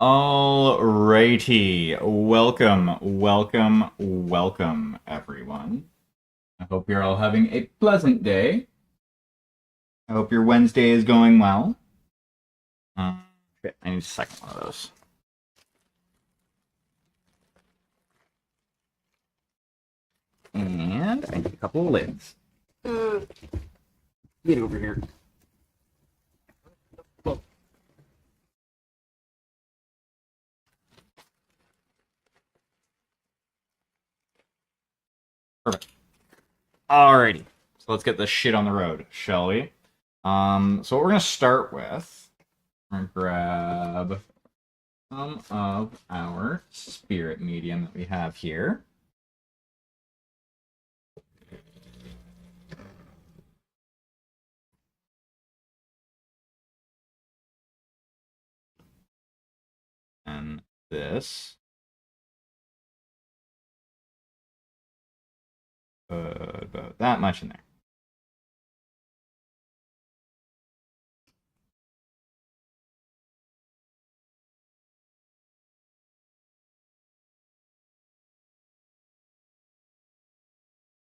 Alrighty. Welcome, everyone. I hope you're all having a pleasant day. I hope your Wednesday is going well. Okay, I need a second one of those. And I need a couple of lids. Get over here. Perfect. Alrighty. So let's get this shit on the road, shall we? So what we're gonna start with, we're gonna grab some of our spirit medium that we have here. And this. About that much in there.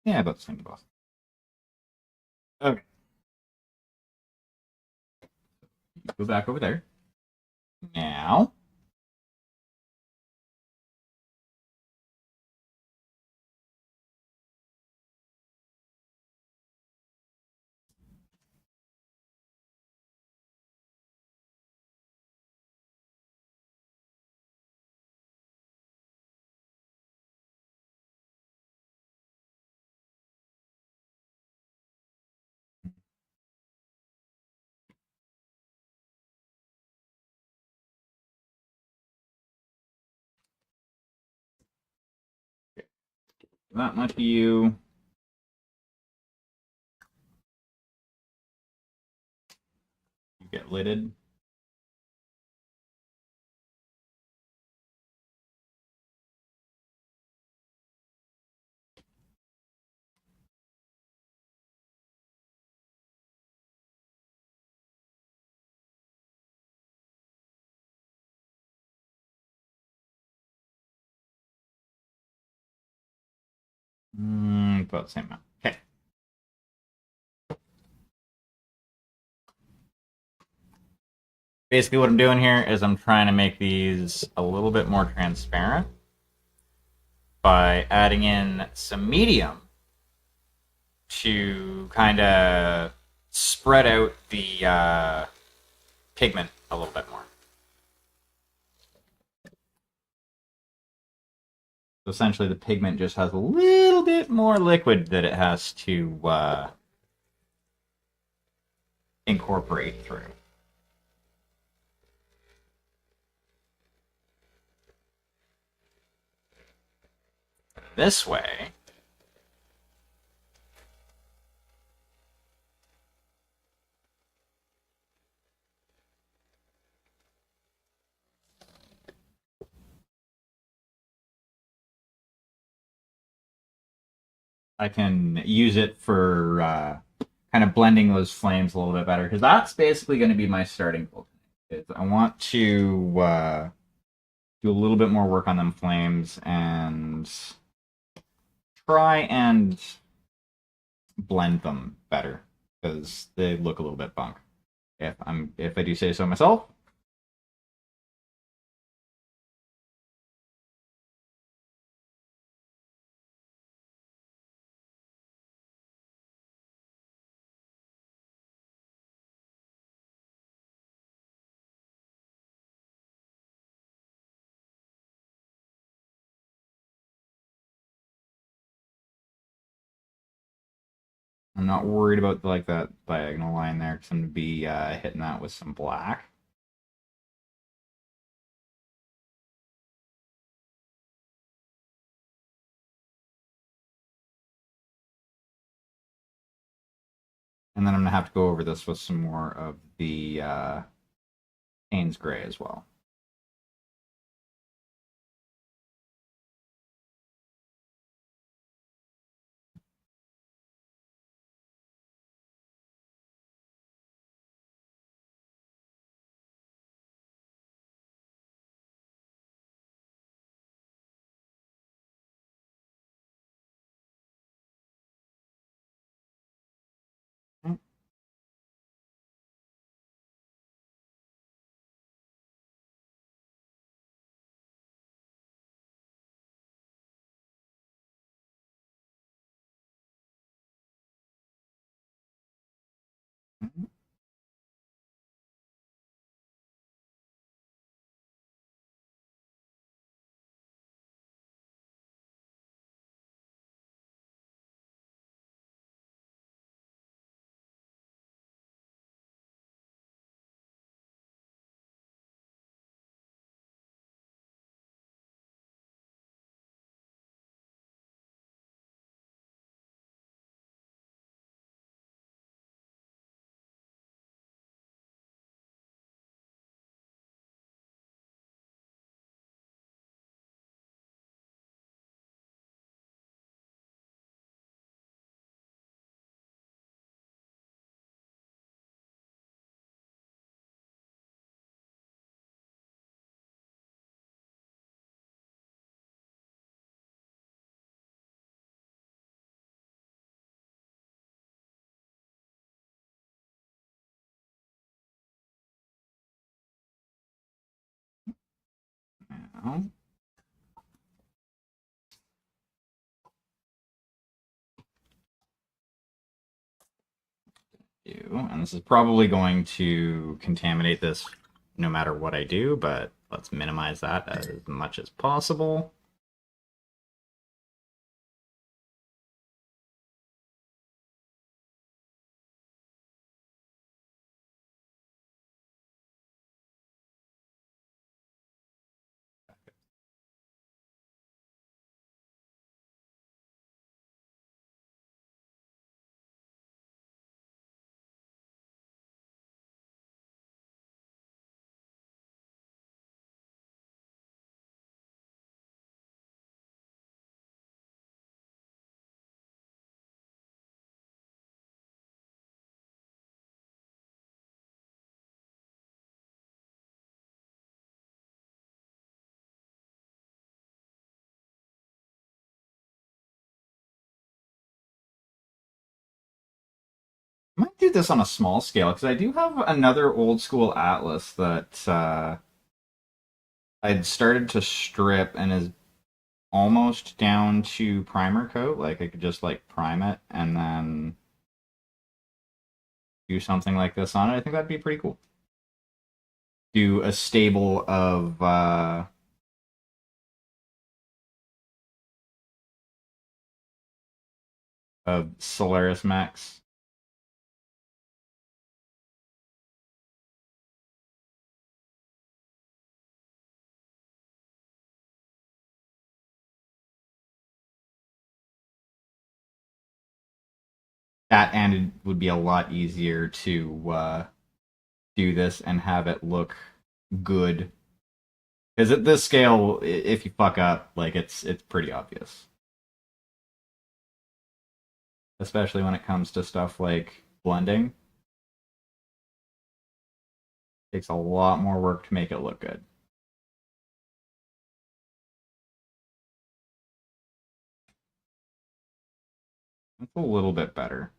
Yeah, about the same boss. Okay. Go back over there. Now. That much of you. You get lidded. About the same amount. Okay. Basically, what I'm doing here is I'm trying to make these a little bit more transparent by adding in some medium to kind of spread out the pigment a little bit more. So essentially, the pigment just has a little bit more liquid that it has to incorporate through. This way, I can use it for kind of blending those flames a little bit better because that's basically going to be my starting goal. I want to do a little bit more work on them flames and try and blend them better because they look a little bit bunk. If I do say so myself. I'm not worried about like that diagonal line there because I'm going to be hitting that with some black. And then I'm going to have to go over this with some more of the Payne's Gray as well. Now, and this is probably going to contaminate this no matter what I do, but let's minimize that as much as possible. I might do this on a small scale because I do have another old school atlas that I'd started to strip and is almost down to primer coat. Like I could just like prime it and then do something like this on it. I think that'd be pretty cool. Do a stable of Solaris Max. That and it would be a lot easier to do this and have it look good. Because at this scale, if you fuck up, like it's pretty obvious. Especially when it comes to stuff like blending. It takes a lot more work to make it look good. It's a little bit better.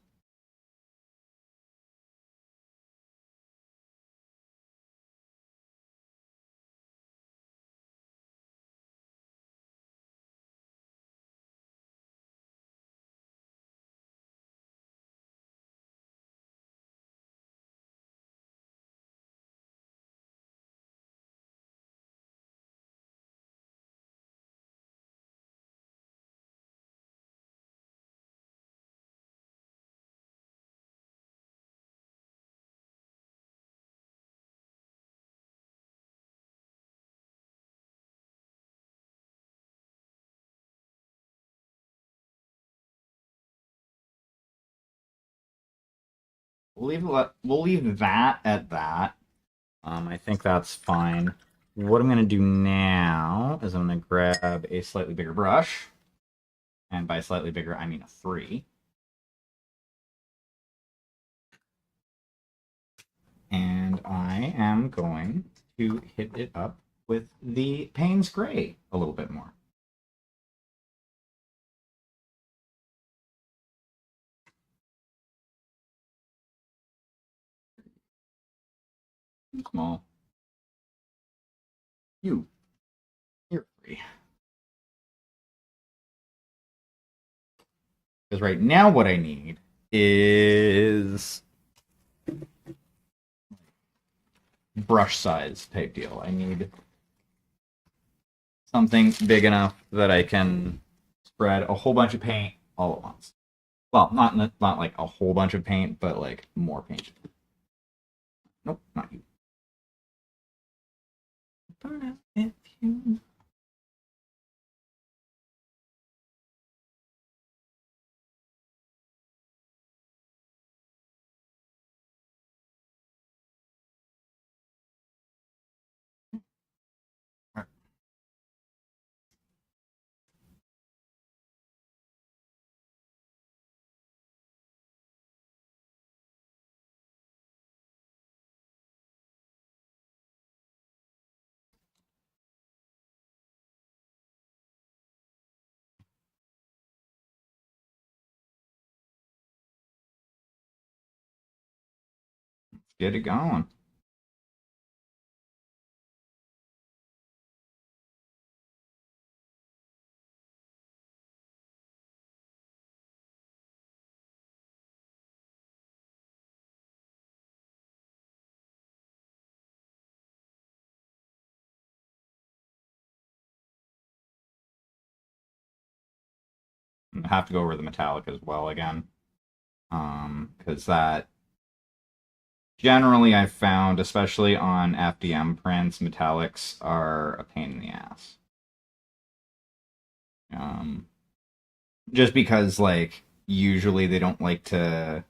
We'll leave that at that. I think that's fine. What I'm gonna do now is I'm gonna grab a slightly bigger brush, and by slightly bigger I mean a 3. And I am going to hit it up with the Payne's Gray a little bit more. Small. You're free. Because right now what I need is brush size type deal. I need something big enough that I can spread a whole bunch of paint all at once. Well, not like a whole bunch of paint, but like more paint. Nope, not you. If you... Let's get it going. I have to go over the metallic as well again. Because that generally I've found, especially on FDM prints, metallics are a pain in the ass. Um, just because like usually they don't like to,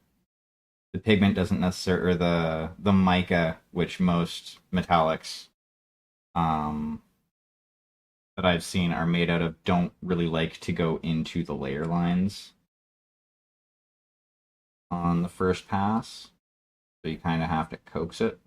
the pigment doesn't necessarily, or the mica, which most metallics that I've seen are made out of, don't really like to go into the layer lines on the first pass. So you kind of have to coax it.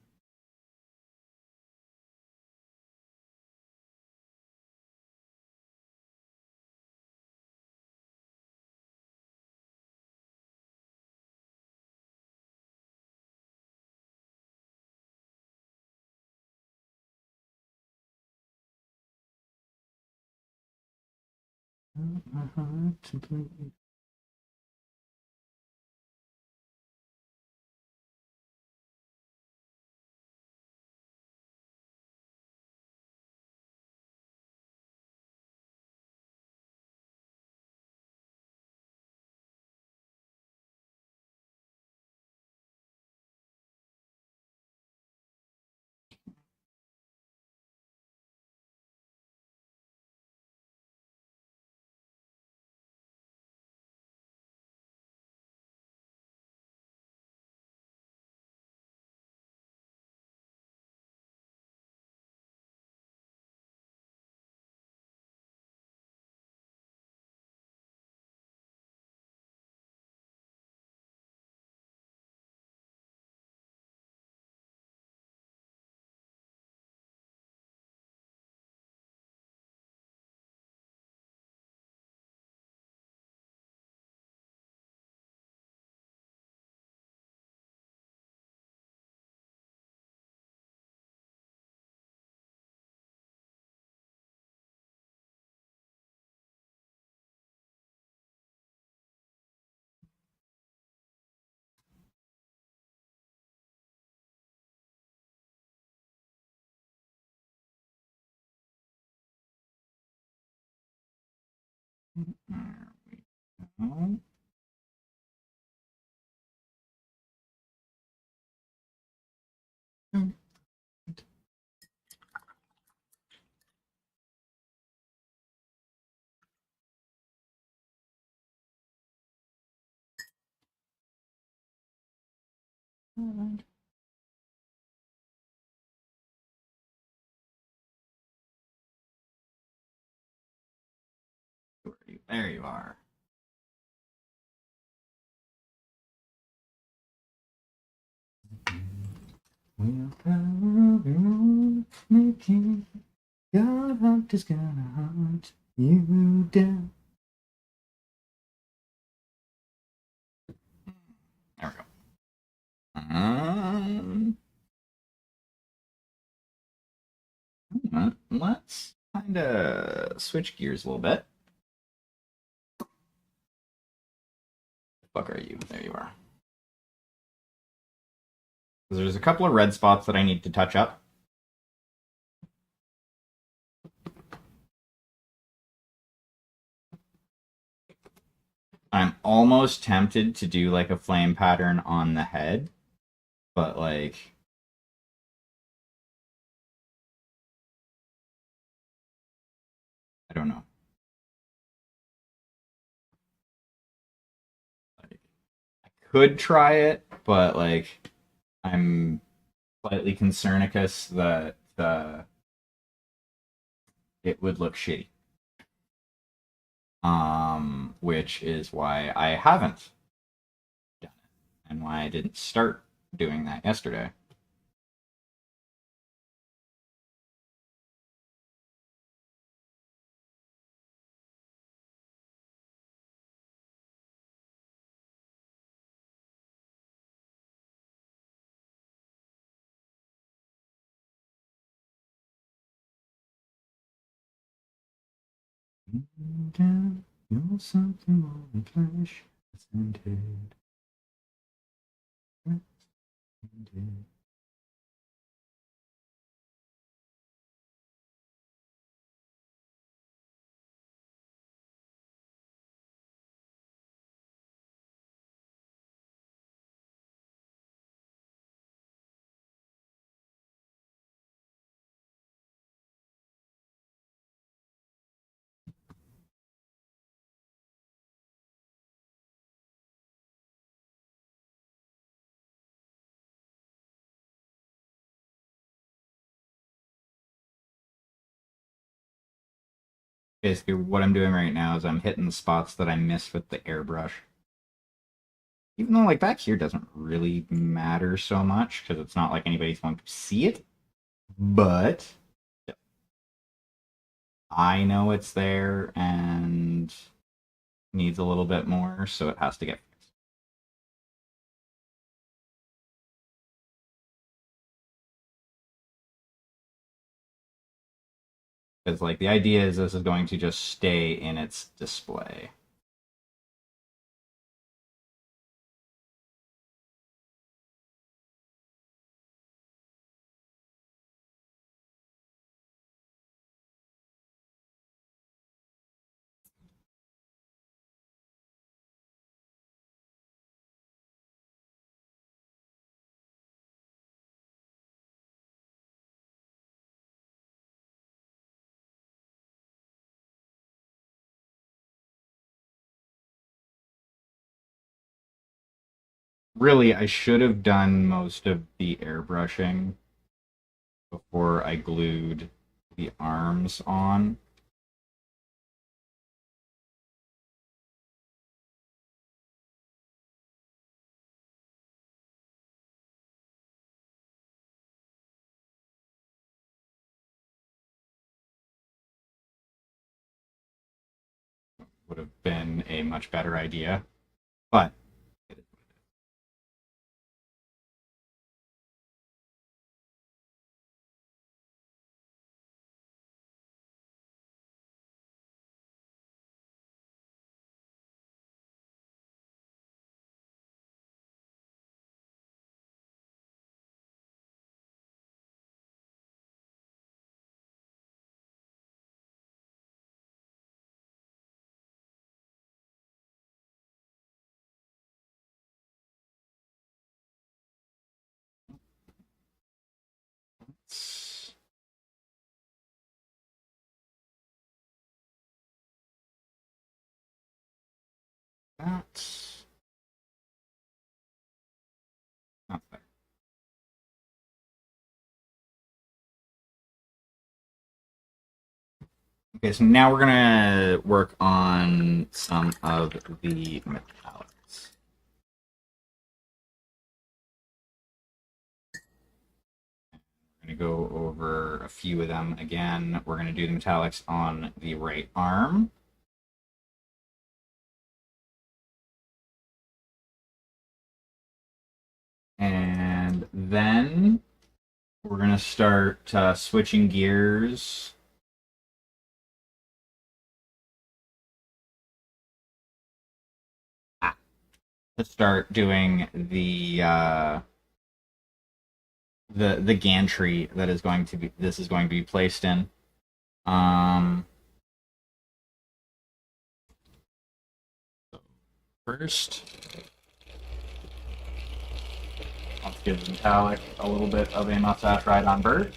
There we go. There you are. We'll go making your heart is gonna hunt you down. There we go. Let's kind of switch gears a little bit. The fuck are you? There you are. There's a couple of red spots that I need to touch up. I'm almost tempted to do like a flame pattern on the head, but like I don't know. Like, I could try it, but like I'm slightly concernicus that it would look shitty. Which is why I haven't done it and why I didn't start doing that yesterday. You're something more than flesh and head. Basically, what I'm doing right now is I'm hitting the spots that I missed with the airbrush. Even though, like, back here doesn't really matter so much because it's not like anybody's going to see it. But I know it's there and needs a little bit more, so it has to get fixed. Because, like, the idea is this is going to just stay in its display. Really, I should have done most of the airbrushing before I glued the arms on. Would have been a much better idea. But that's not fair. Okay, so now we're gonna work on some of the metallics. We're gonna go over a few of them again. We're gonna do the metallics on the right arm. And then we're gonna start switching gears to start doing the the gantry that is going to be this is going to be placed in. Um, First, let's give Metallic a little bit of a mustache ride on Bird.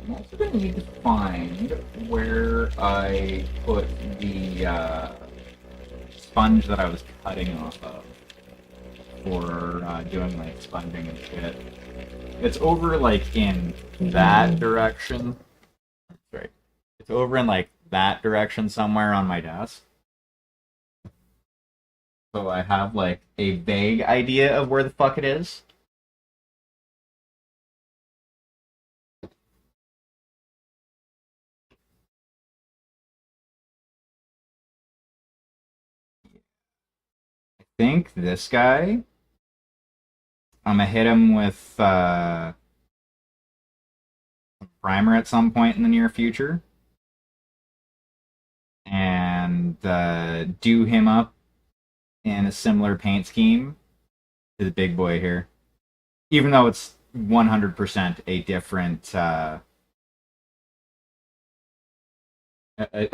I'm also going to need to find where I put the sponge that I was cutting off of for doing like sponging and shit. It's over like in that direction. Right. It's over in like that direction somewhere on my desk. So I have like a vague idea of where the fuck it is. I think this guy. I'm gonna hit him with primer at some point in the near future, and do him up in a similar paint scheme to the big boy here. Even though it's 100% a different a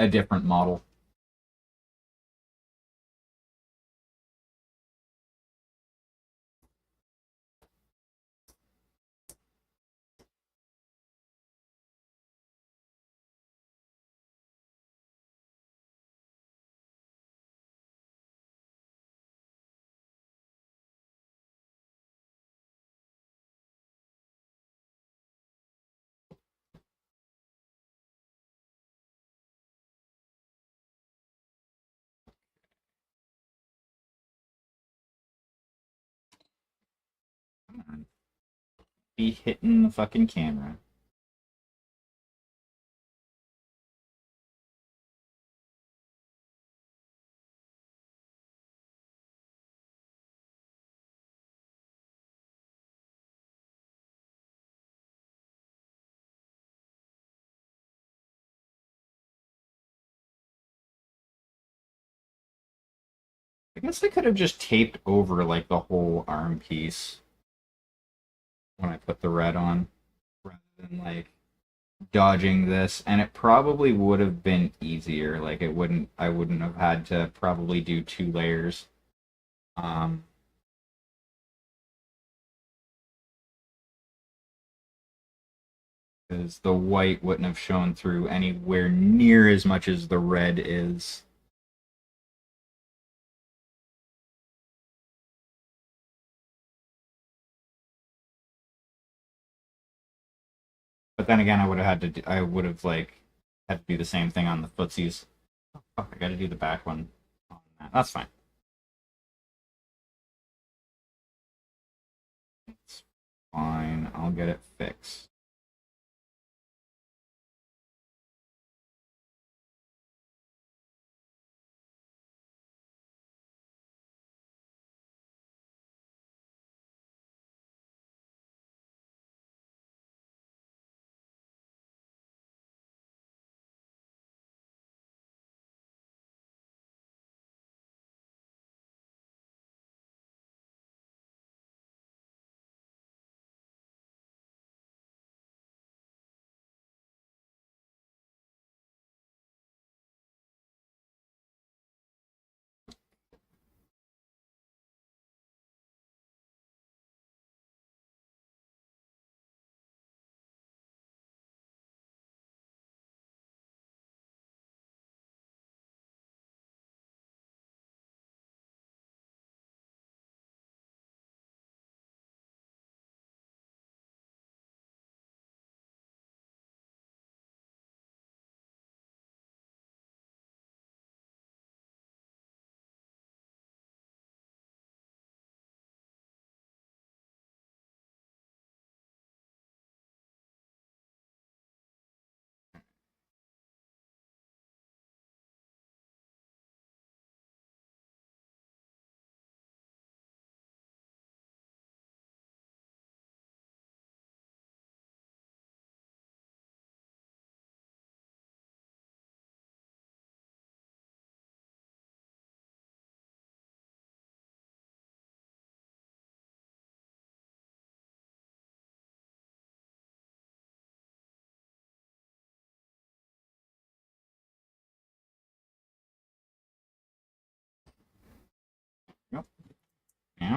different model. Come on, be hitting the fucking camera. I guess I could have just taped over like the whole arm piece when I put the red on, rather than like dodging this, and it probably would have been easier. Like I wouldn't have had to probably do two layers. Um, because the white wouldn't have shown through anywhere near as much as the red is. But then again, I would have like had to do the same thing on the footsies. Oh, fuck, I got to do the back one on that. That's fine. It's fine. I'll get it fixed.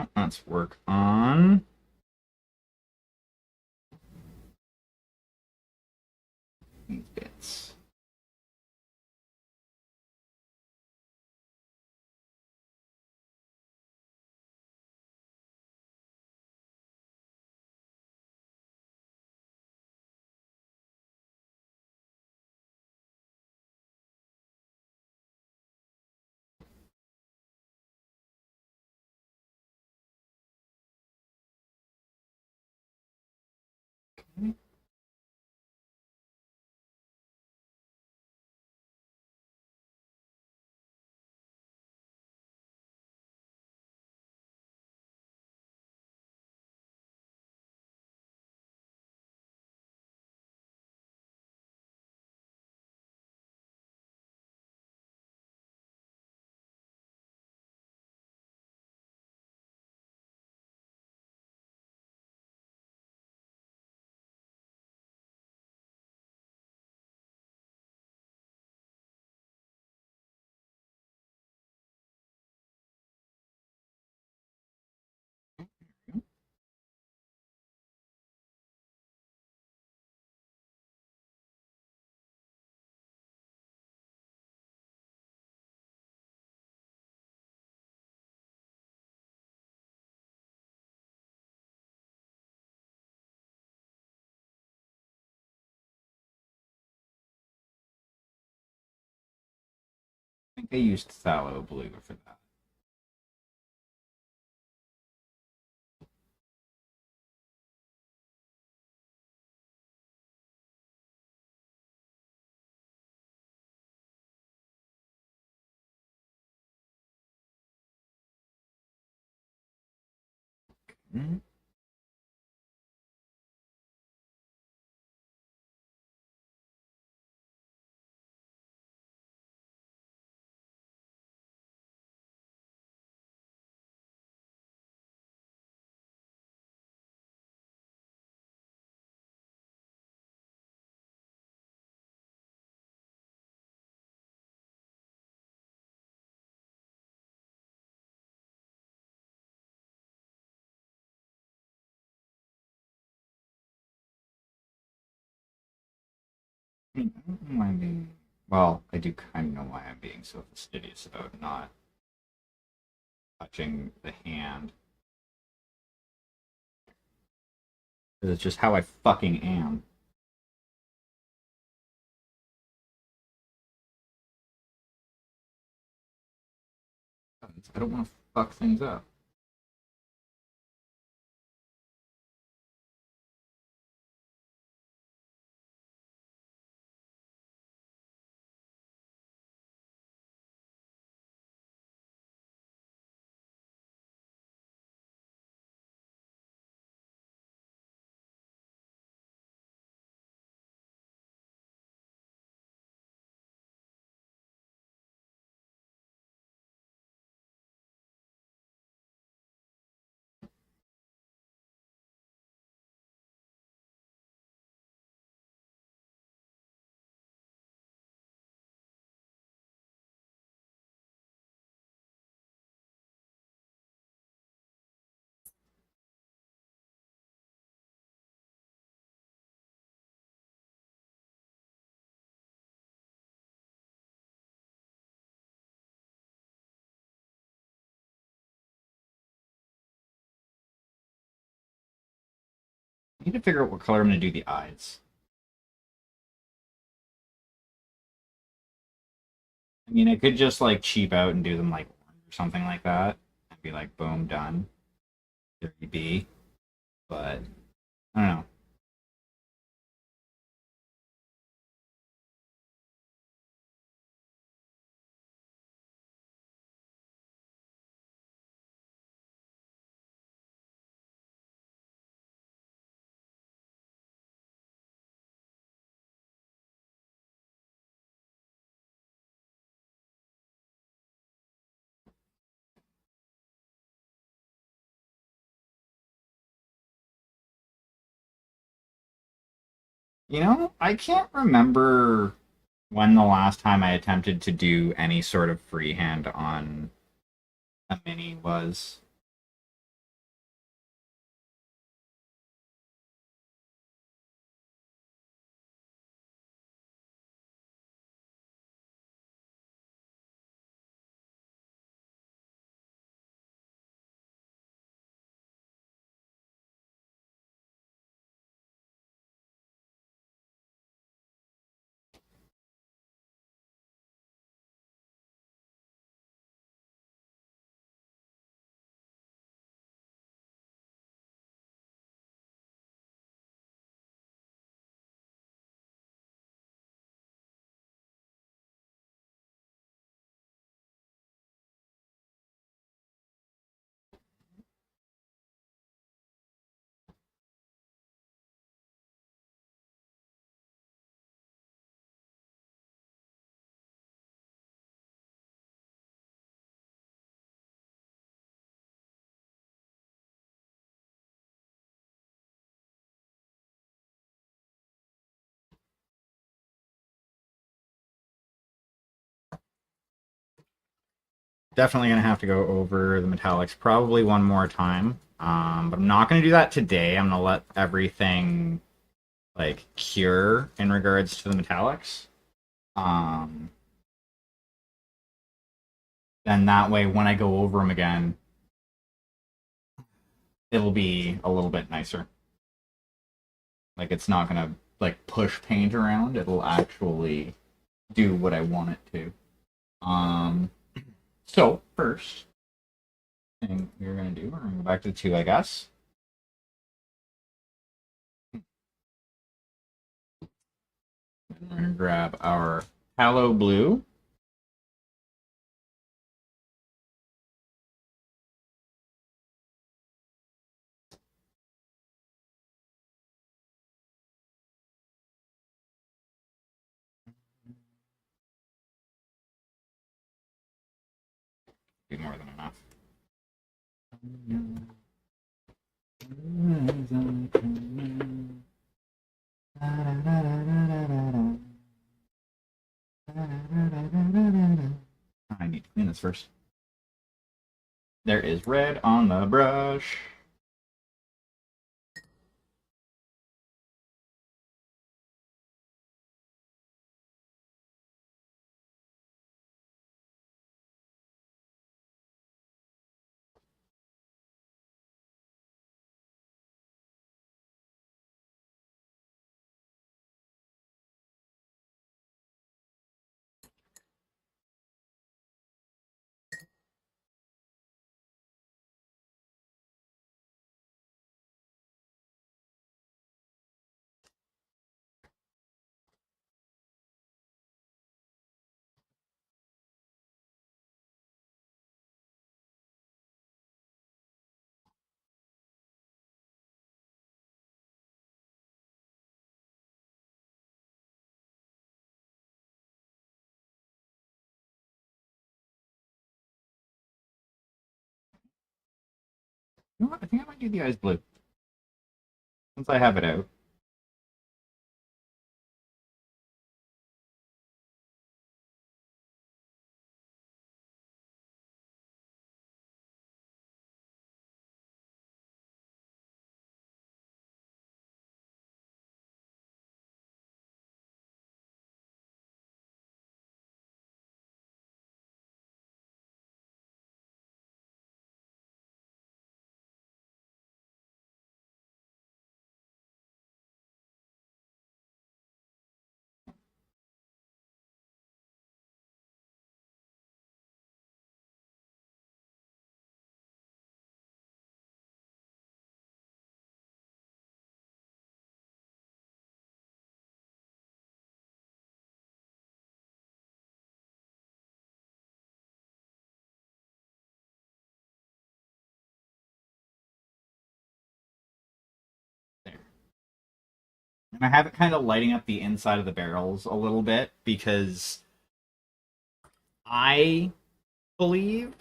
Now let's work on these bits. Okay. I think I used phthalo blue for that. Mm-hmm. I don't know why I'm being. Well, I do kind of know why I'm being so fastidious about not touching the hand. It's just how I fucking am. I don't want to fuck things up. I need to figure out what color I'm going to do the eyes. I mean, I could just like cheap out and do them like orange or something like that and be like, boom, done. There you be. But I don't know. You know, I can't remember when the last time I attempted to do any sort of freehand on a mini was. definitely going to have to go over the metallics probably one more time. But I'm not going to do that today. I'm going to let everything like cure in regards to the metallics. Um, and that way, when I go over them again, it'll be a little bit nicer. Like it's not going to like push paint around. It'll actually do what I want it to. So first thing we're going to do, we're going to go back to the two, I guess. We're going to grab our Halo Blue. Be more than enough. I need to clean this first. There is red on the brush. You know what? I think I might do the eyes blue since I have it out. There. And I have it kind of lighting up the inside of the barrels a little bit because I believe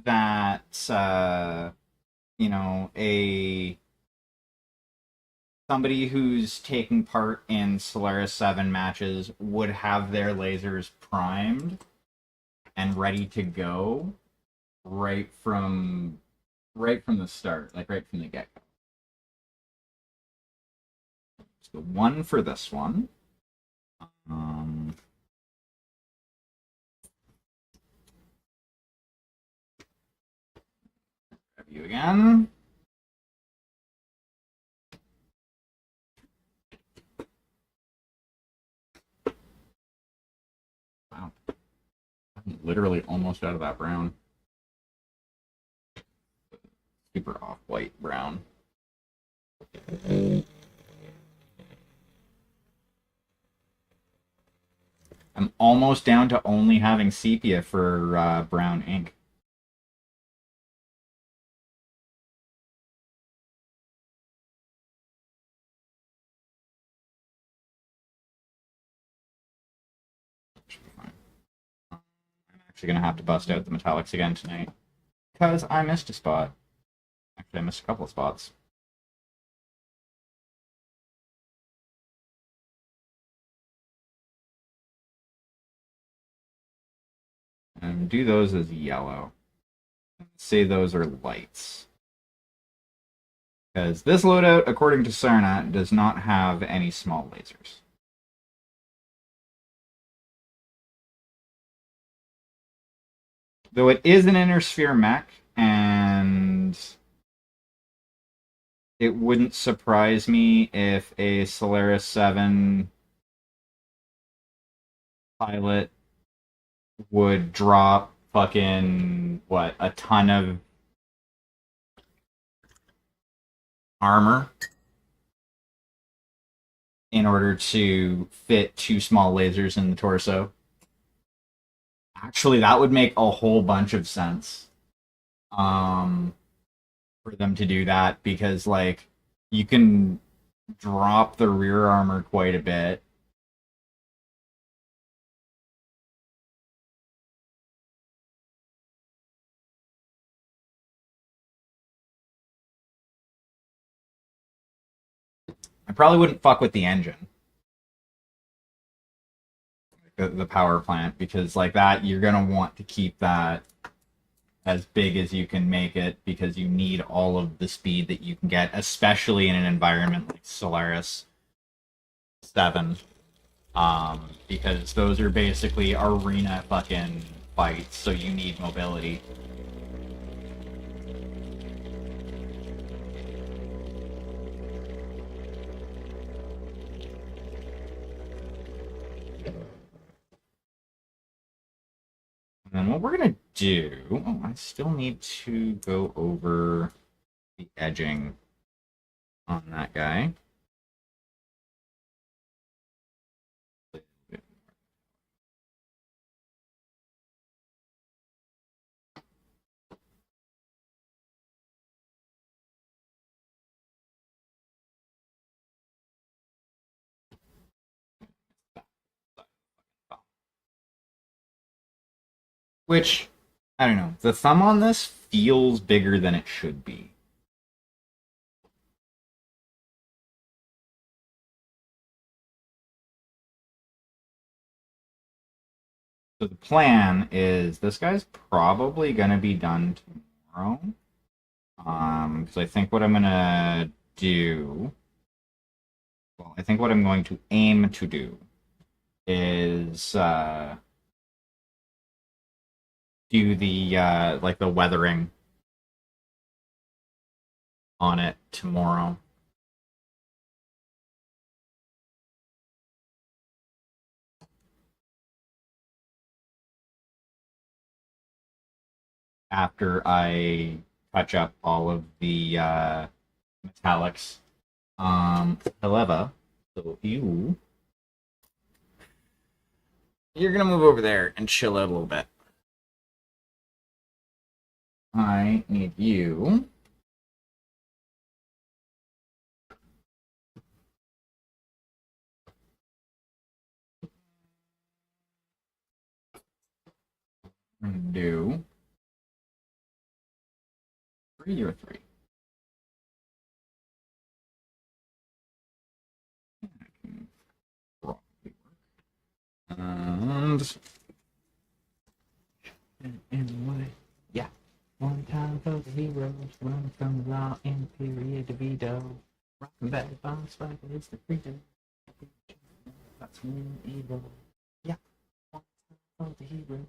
that you know, a somebody who's taking part in Solaris 7 matches would have their lasers primed and ready to go right from the start, like right from the get-go. So one for this one. Um, Grab you again. Wow, I'm literally almost out of that brown. Super off-white brown. I'm almost down to only having sepia for brown ink. Should be fine. I'm actually gonna have to bust out the metallics again tonight because I missed a spot. Actually, I missed a couple of spots. And do those as yellow. Say those are lights. Because this loadout, according to Sarnat, does not have any small lasers. Though it is an inner sphere mech, and it wouldn't surprise me if a Solaris 7 pilot would drop fucking, what, a ton of armor in order to fit 2 small lasers in the torso. Actually, that would make a whole bunch of sense. For them to do that, because like you can drop the rear armor quite a bit. I probably wouldn't fuck with the engine, the power plant, because like that you're gonna want to keep that as big as you can make it, because you need all of the speed that you can get, especially in an environment like Solaris 7. Because those are basically arena fucking fights, so you need mobility. And then what we're gonna do, oh, I still need to go over the edging on that guy. Which, I don't know, the thumb on this feels bigger than it should be. So the plan is this guy's probably gonna be done tomorrow. Because I think what I'm gonna do, well, I think what I'm going to aim to do is do the like the weathering on it tomorrow. After I touch up all of the metallics. However, so you're gonna move over there and chill out a little bit. I need you to do 3 or 3. And anyway, yeah. One time for the heroes, running from the law in the period of Edo. Rocking back the bomb spike is the freedom. That's when evil. Yeah. One time for the heroes.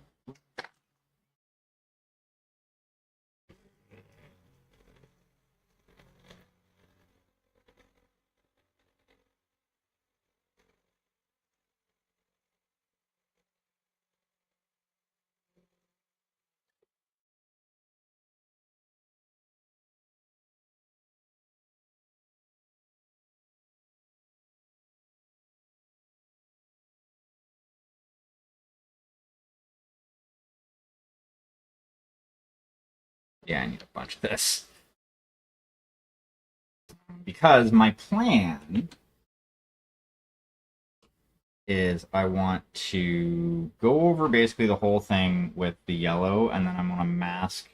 Yeah, I need a bunch of this. Because my plan is I want to go over basically the whole thing with the yellow, and then I'm going to mask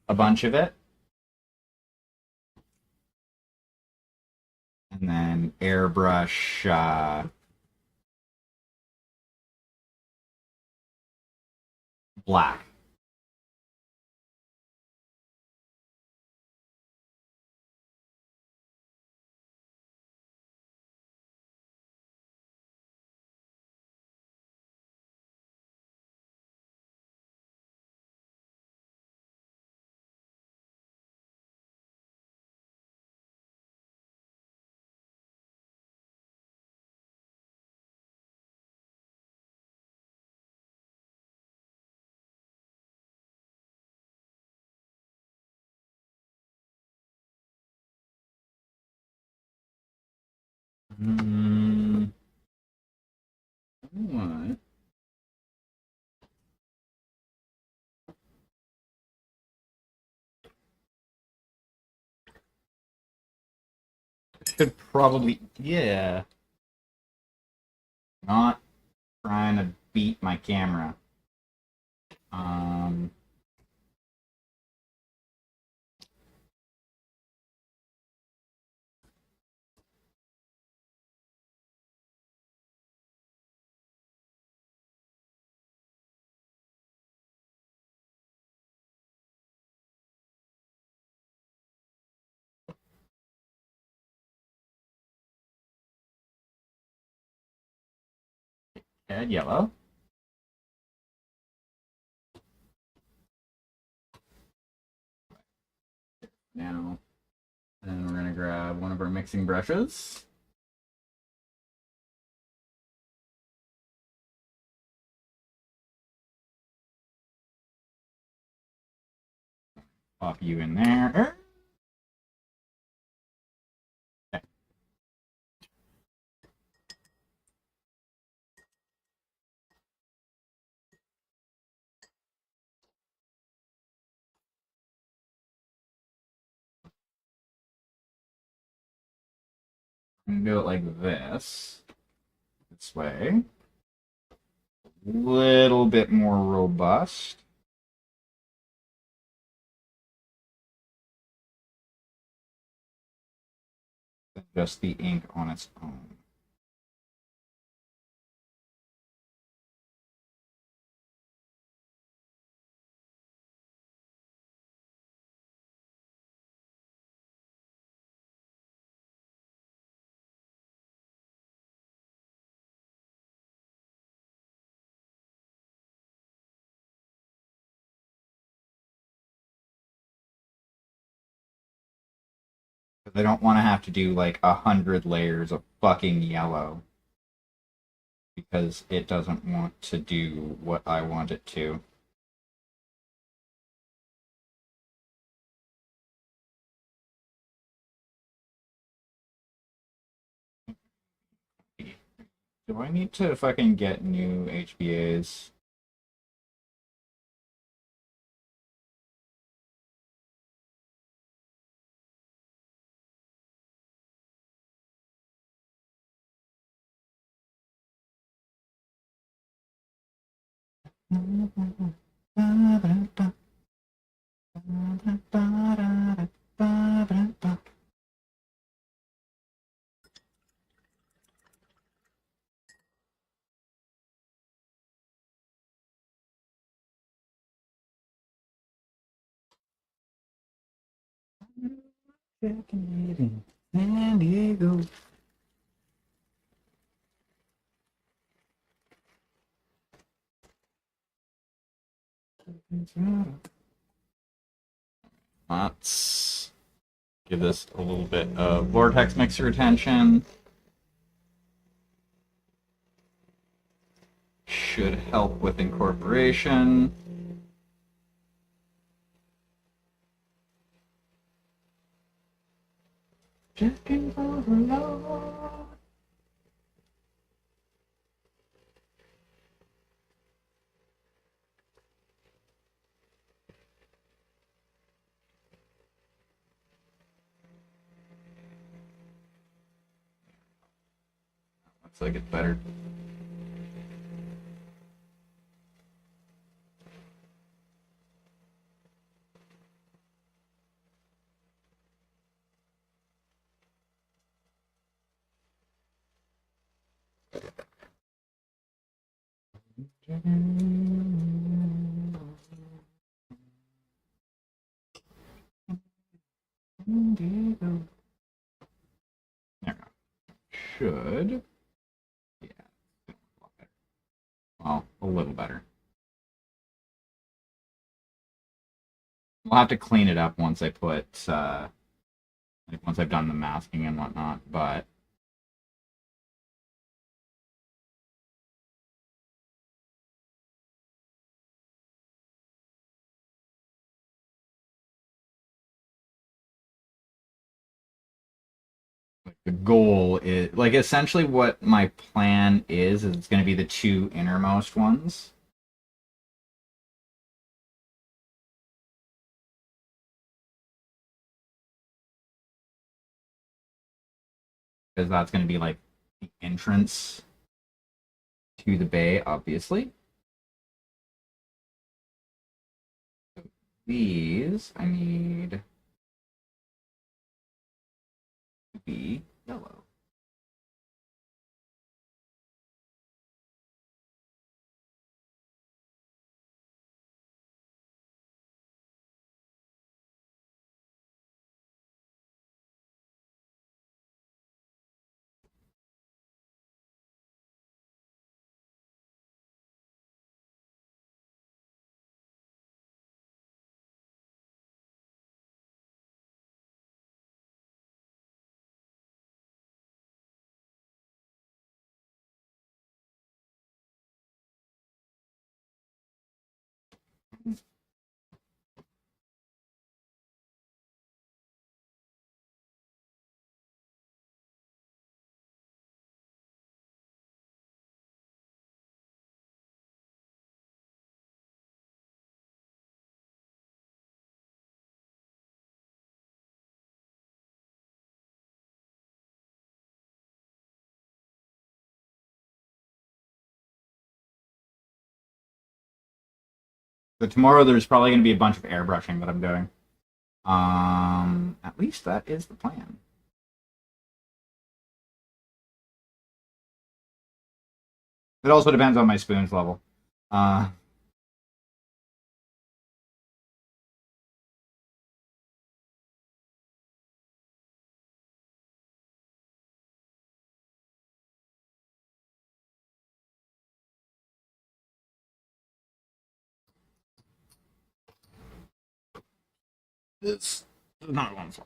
a bunch of it. And then airbrush black. What? Should probably, yeah. Not trying to beat my camera. Um, Add yellow. Now, then we're gonna grab one of our mixing brushes. Pop you in there. Okay. I'm gonna do it like this. This way. A little bit more robust. Than just the ink on its own. Because I don't want to have to do like 100 layers of fucking yellow. Because it doesn't want to do what I want it to. Do I need to fucking get new HBAs? San Diego. Let's give this a little bit of vortex mixer attention. Should help with incorporation. Checking for love. Looks like it's better. There we go. Should. Yeah. A lot better. Well, a little better. We'll have to clean it up once I put, like once I've done the masking and whatnot, but the goal is like essentially what my plan is it's going to be the two innermost ones. Because that's going to be like the entrance to the bay, obviously. These I need to be yellow. So tomorrow there's probably going to be a bunch of airbrushing that I'm doing. At least that is the plan. It also depends on my spoons level. Uh, this is not going for.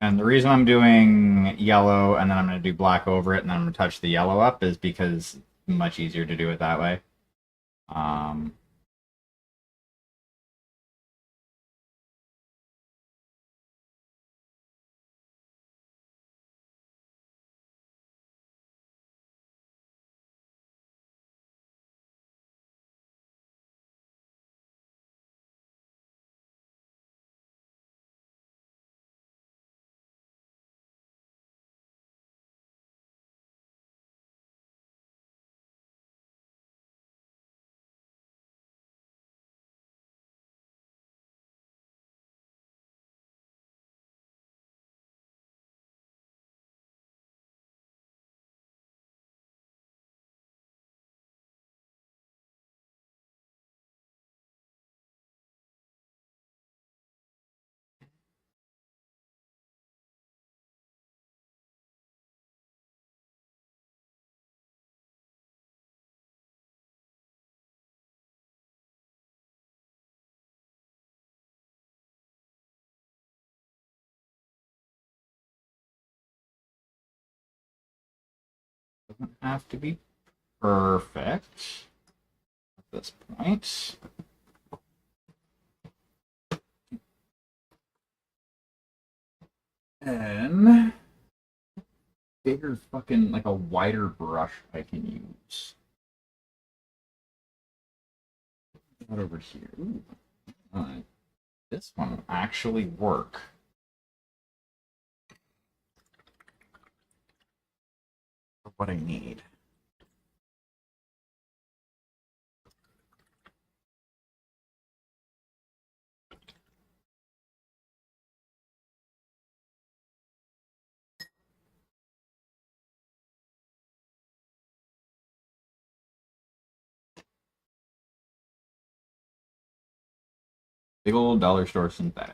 And the reason I'm doing yellow and then I'm going to do black over it and then I'm going to touch the yellow up is because it's much easier to do it that way. Um, Doesn't have to be perfect at this point. And bigger fucking, like a wider brush I can use. That over here. Ooh. This one will actually work. For what I need. Big old dollar store synthetic.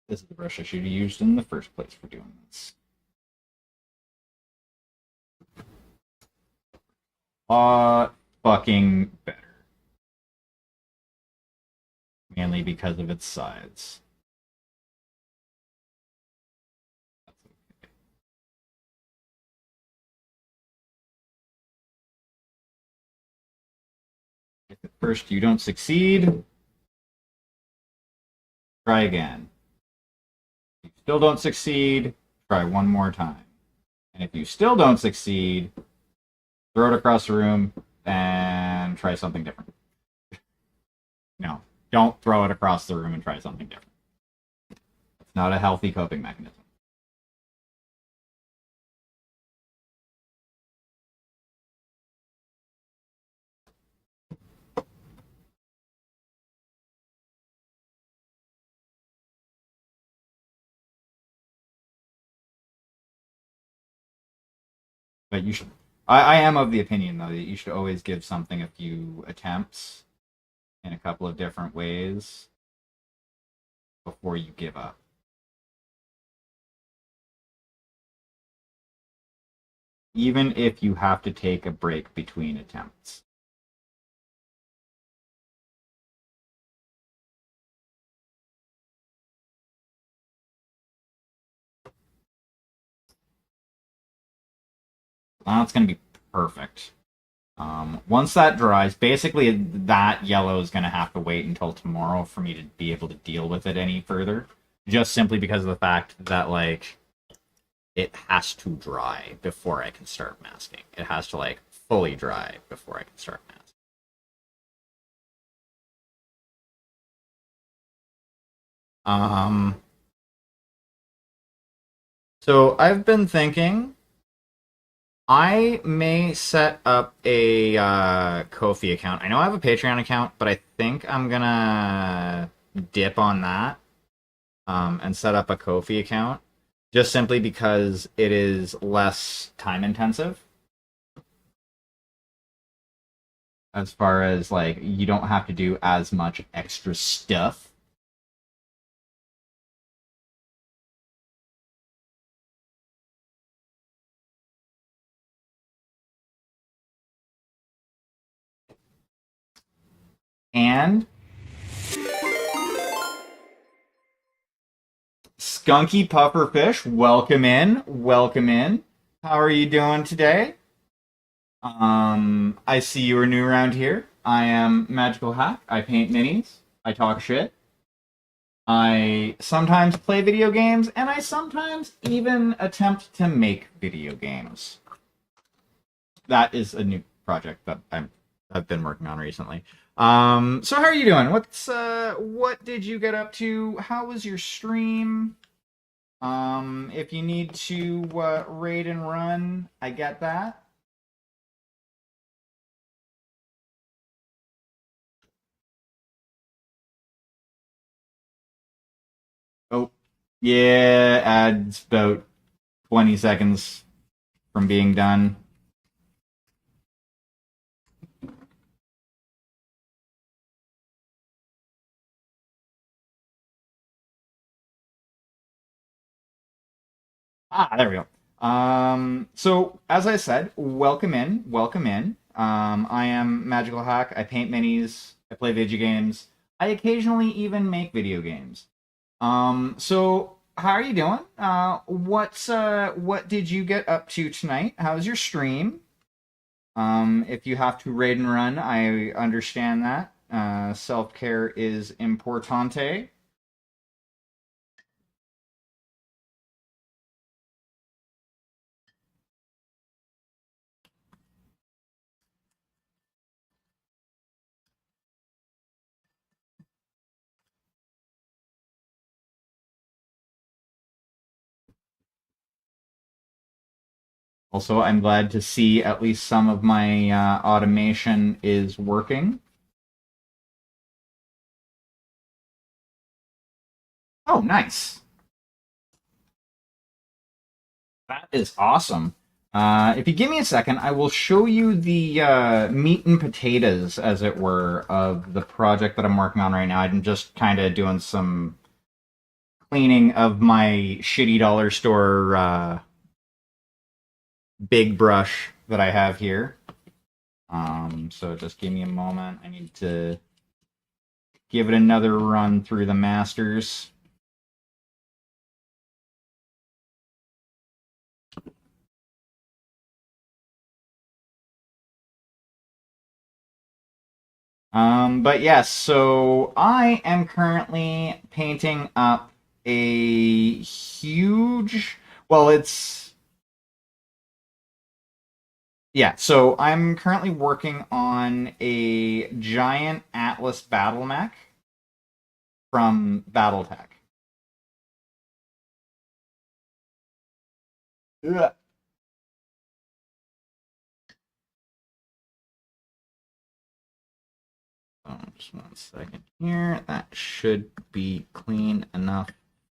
This is the brush I should have used in the first place for doing this. Fucking better. Mainly because of its size. That's okay. If at first you don't succeed, try again. If you still don't succeed, try one more time. And if you still don't succeed, throw it across the room and try something different. No, don't throw it across the room and try something different. It's not a healthy coping mechanism. But you should. I am of the opinion, though, that you should always give something a few attempts in a couple of different ways before you give up. Even if you have to take a break between attempts. That's going to be perfect. Once that dries, basically that yellow is going to have to wait until tomorrow for me to be able to deal with it any further. Just simply because of the fact that, like, it has to dry before I can start masking. It has to, like, fully dry before I can start masking. Um, so I've been thinking I may set up a Ko-fi account. I know I have a Patreon account, but I think I'm gonna dip on that and set up a Ko-fi account just simply because it is less time intensive. As far as, like, you don't have to do as much extra stuff. And Skunky Pufferfish, welcome in. Welcome in. How are you doing today? I see you are new around here. I am Magical Hack. I paint minis. I talk shit. I sometimes play video games, and I sometimes even attempt to make video games. That is a new project that I've been working on recently. So how are you doing? What did you get up to? How was your stream? If you need to raid and run, I get that. Oh, yeah, adds about 20 seconds from being done. There we go. So as I said, welcome in, welcome in. I am Magical Hack. I paint minis. I play video games. I occasionally even make video games. So how are you doing? What did you get up to tonight? How's your stream? If you have to raid and run, I understand that. Self-care is importante. Also, I'm glad to see at least some of my automation is working. Oh, nice. That is awesome. If you give me a second, I will show you the meat and potatoes, as it were, of the project that I'm working on right now. I'm just kind of doing some cleaning of my shitty dollar store big brush that I have here. So just give me a moment. I need to give it another run through the masters. But yes, so I am currently painting up a huge. Well, yeah, so I'm currently working on a giant Atlas battle mech from Battletech. Ugh. Just 1 second here. That should be clean enough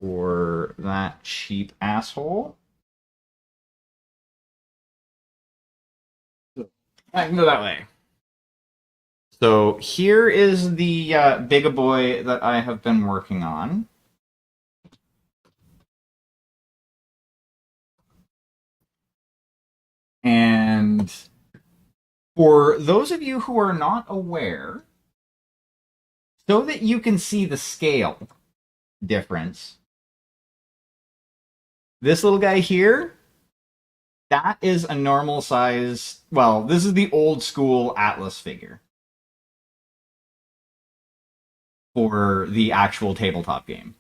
for that cheap asshole. I can go that way. So here is the big boy that I have been working on. And for those of you who are not aware, so that you can see the scale difference, this little guy here, that is a normal size. Well, this is the old school Atlas figure for the actual tabletop game.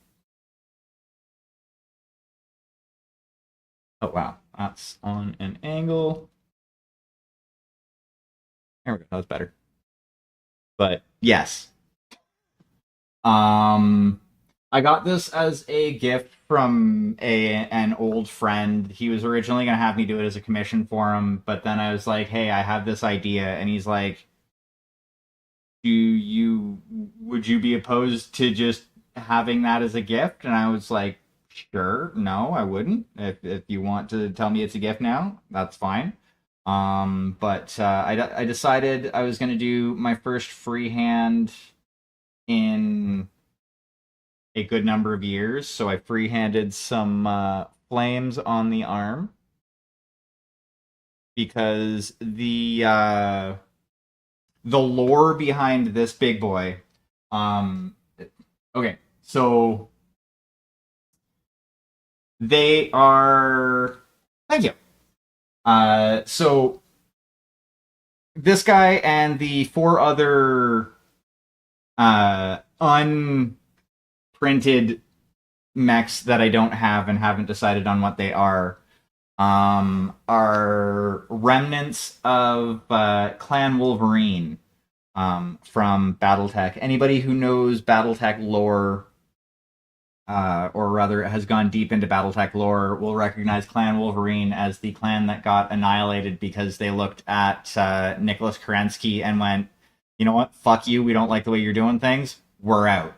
Oh, wow. That's on an angle. There we go. That was better. But yes. I got this as a gift from an old friend. He was originally going to have me do it as a commission for him, but then I was like, "Hey, I have this idea." And he's like, would you be opposed to just having that as a gift?" And I was like, "Sure, no, I wouldn't. If you want to tell me it's a gift now, that's fine." But I decided I was going to do my first freehand in a good number of years, so I freehanded some flames on the arm because the the lore behind this big boy. Okay, so they are. Thank you. So this guy and the four other unprinted mechs that I don't have and haven't decided on what they are remnants of Clan Wolverine from BattleTech. Anybody who knows BattleTech lore, or rather has gone deep into BattleTech lore, will recognize Clan Wolverine as the clan that got annihilated because they looked at Nicholas Kerensky and went, you know what, fuck you, we don't like the way you're doing things, we're out.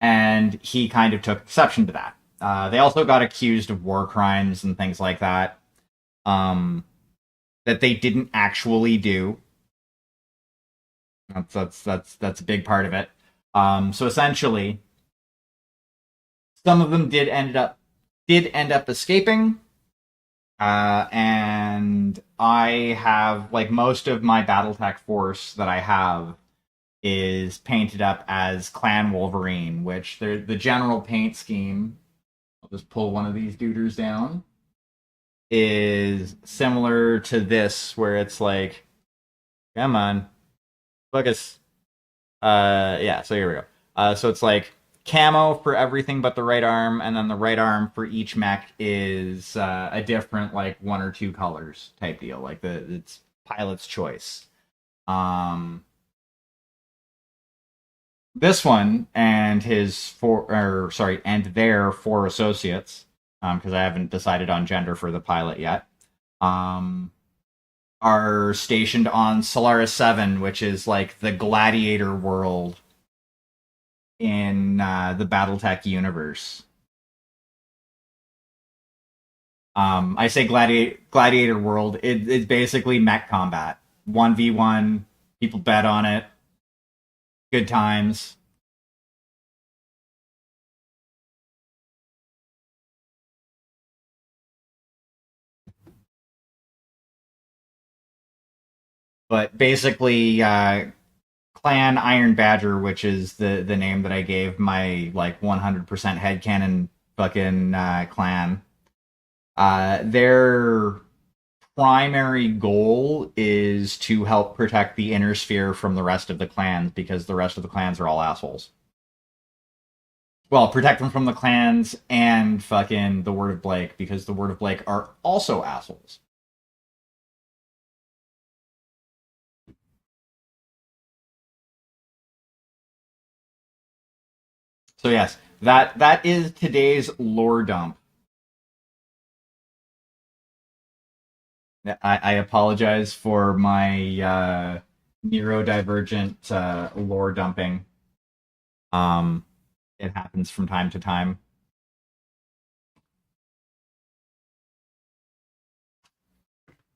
And he kind of took exception to that. They also got accused of war crimes and things like that, that they didn't actually do. That's a big part of it. So essentially, some of them did end up escaping, and I have, like, most of my BattleTech force that I have is painted up as Clan Wolverine, which the general paint scheme, I'll just pull one of these duders down, is similar to this, where it's like, come on, focus. Yeah, so here we go. So it's like camo for everything but the right arm, and then the right arm for each mech is a different, like, one or two colors type deal, like it's pilot's choice. This one and their four associates, because I haven't decided on gender for the pilot yet, are stationed on Solaris 7, which is like the gladiator world in the BattleTech universe. I say gladiator world. It's basically mech combat, 1v1. People bet on it. Good times. But basically, Clan Iron Badger, which is the name that I gave my, like, 100% headcanon fucking clan, their primary goal is to help protect the inner sphere from the rest of the clans, because the rest of the clans are all assholes. Well, protect them from the clans and fucking the Word of Blake, because the Word of Blake are also assholes. So yes, that is today's lore dump. I apologize for my neurodivergent lore dumping. It happens from time to time.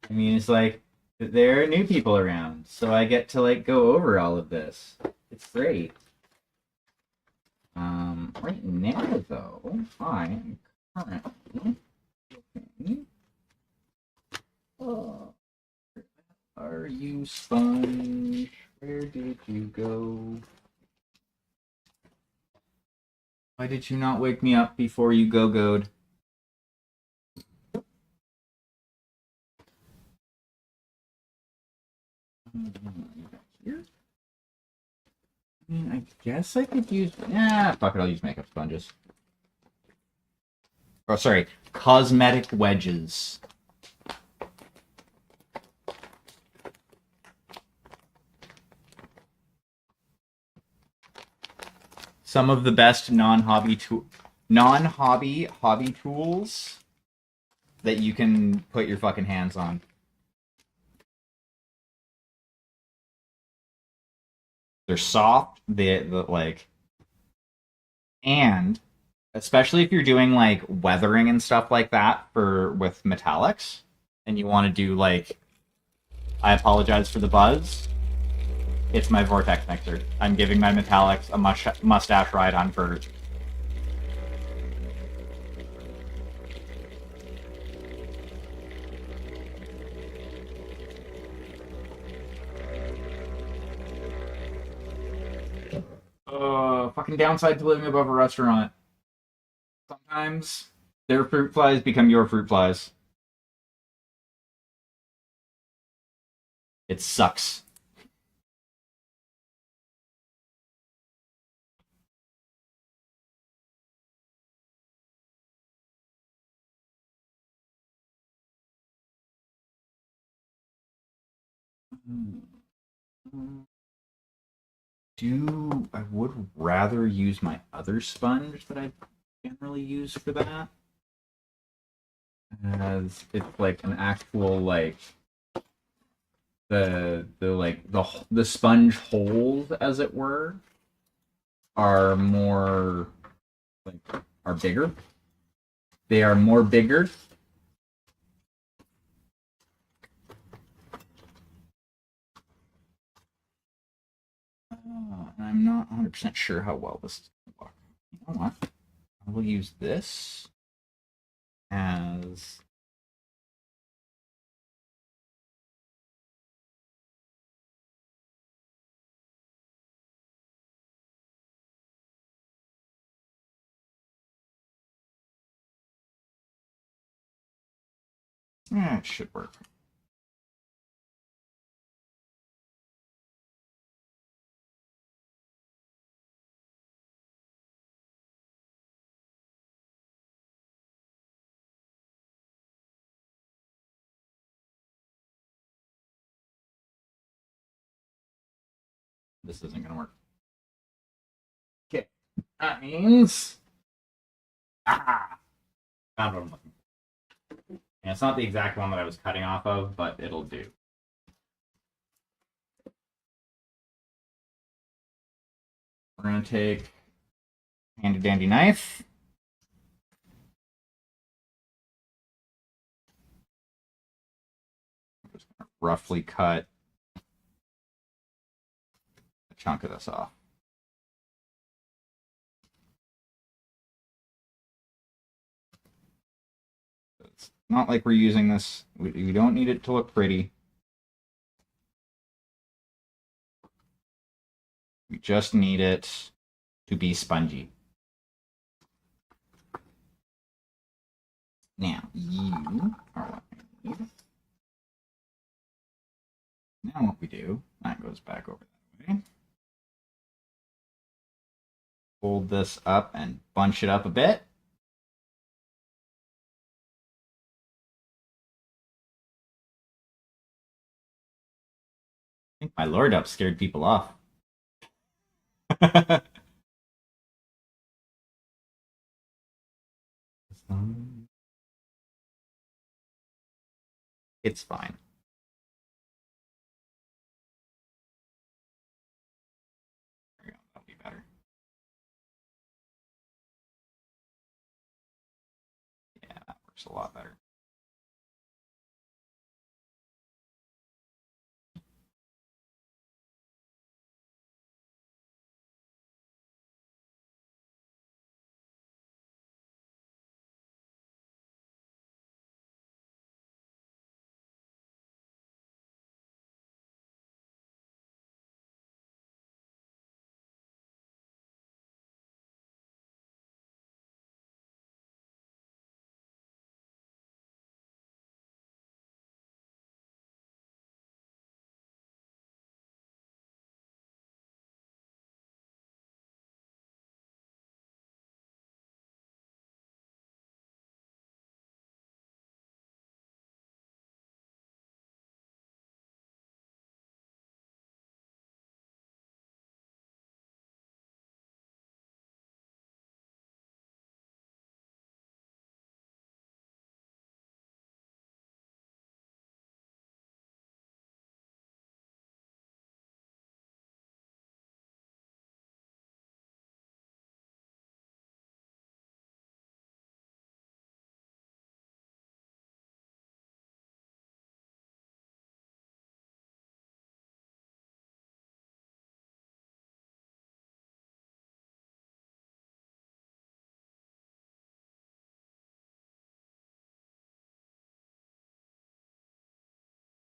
I mean, it's like there are new people around, so I get to, like, go over all of this. It's great. Right now, though, I am currently looking. Oh, are you, Sponge? Where did you go? Why did you not wake me up before you go-goed? Here? I mean, I guess I could use... fuck it, I'll use makeup sponges. Oh, sorry. Cosmetic wedges. Some of the best non-hobby hobby tools that you can put your fucking hands on. They're soft, the like, and especially if you're doing, like, weathering and stuff like that with metallics, and you want to do, like, I apologize for the buzz. It's my Vortex Mixer. I'm giving my metallics a mustache ride on Verge. fucking downside to living above a restaurant. Sometimes their fruit flies become your fruit flies. It sucks. I would rather use my other sponge that I generally use for that, as it's like an actual like the sponge holes, as it were, are more like are bigger. They are more bigger. I'm not 100% sure how well this is going to work. You know what? I will use this as it should work. This isn't going to work. Okay. That means found what I'm looking for. And it's not the exact one that I was cutting off of, but it'll do. We're going to take a handy dandy knife. I'm just going to roughly cut a chunk of this off. It's not like we're using this. We don't need it to look pretty. We just need it to be spongy. Now, you are what I need. Now what we do, that goes back over that way. Fold this up and bunch it up a bit. I think my Lord Up scared people off. It's fine. There we go. That'll be better. Yeah, that works a lot better.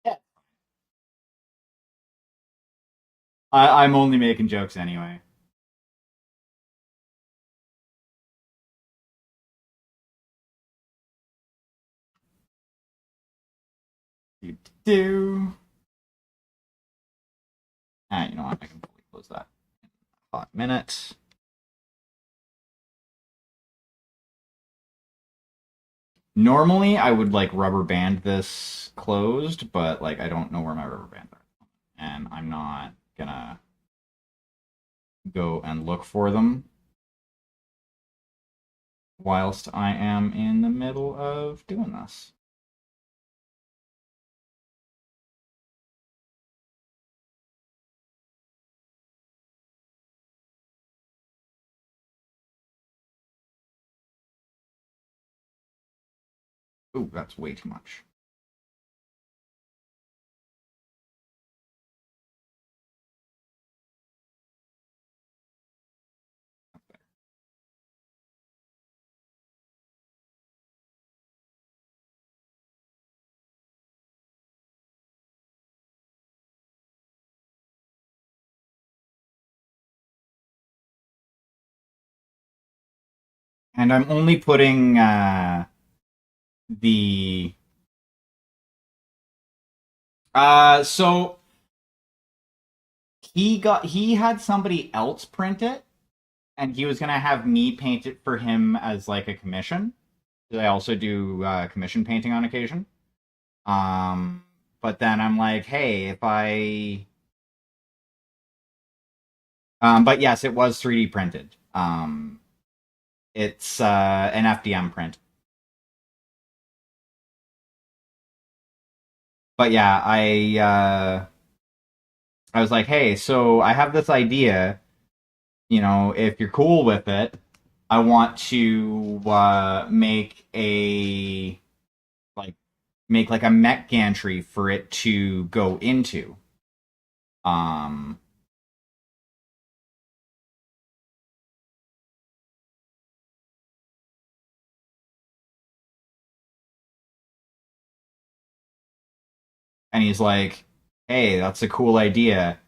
Yeah. I'm only making jokes anyway. do. You know what? I can probably close that in a hot minute. Normally, I would like rubber band this closed, but like I don't know where my rubber bands are, and I'm not gonna go and look for them whilst I am in the middle of doing this. Ooh, that's way too much. And I'm only putting the so he had somebody else print it, and he was gonna have me paint it for him as like a commission. I also do commission painting on occasion. Um, but then I'm like, hey, if I but yes, it was 3D printed. It's an FDM print. But yeah, I was like, hey, so I have this idea. You know, if you're cool with it, I want to like make like a mech gantry for it to go into. Um, and he's like, hey, that's a cool idea.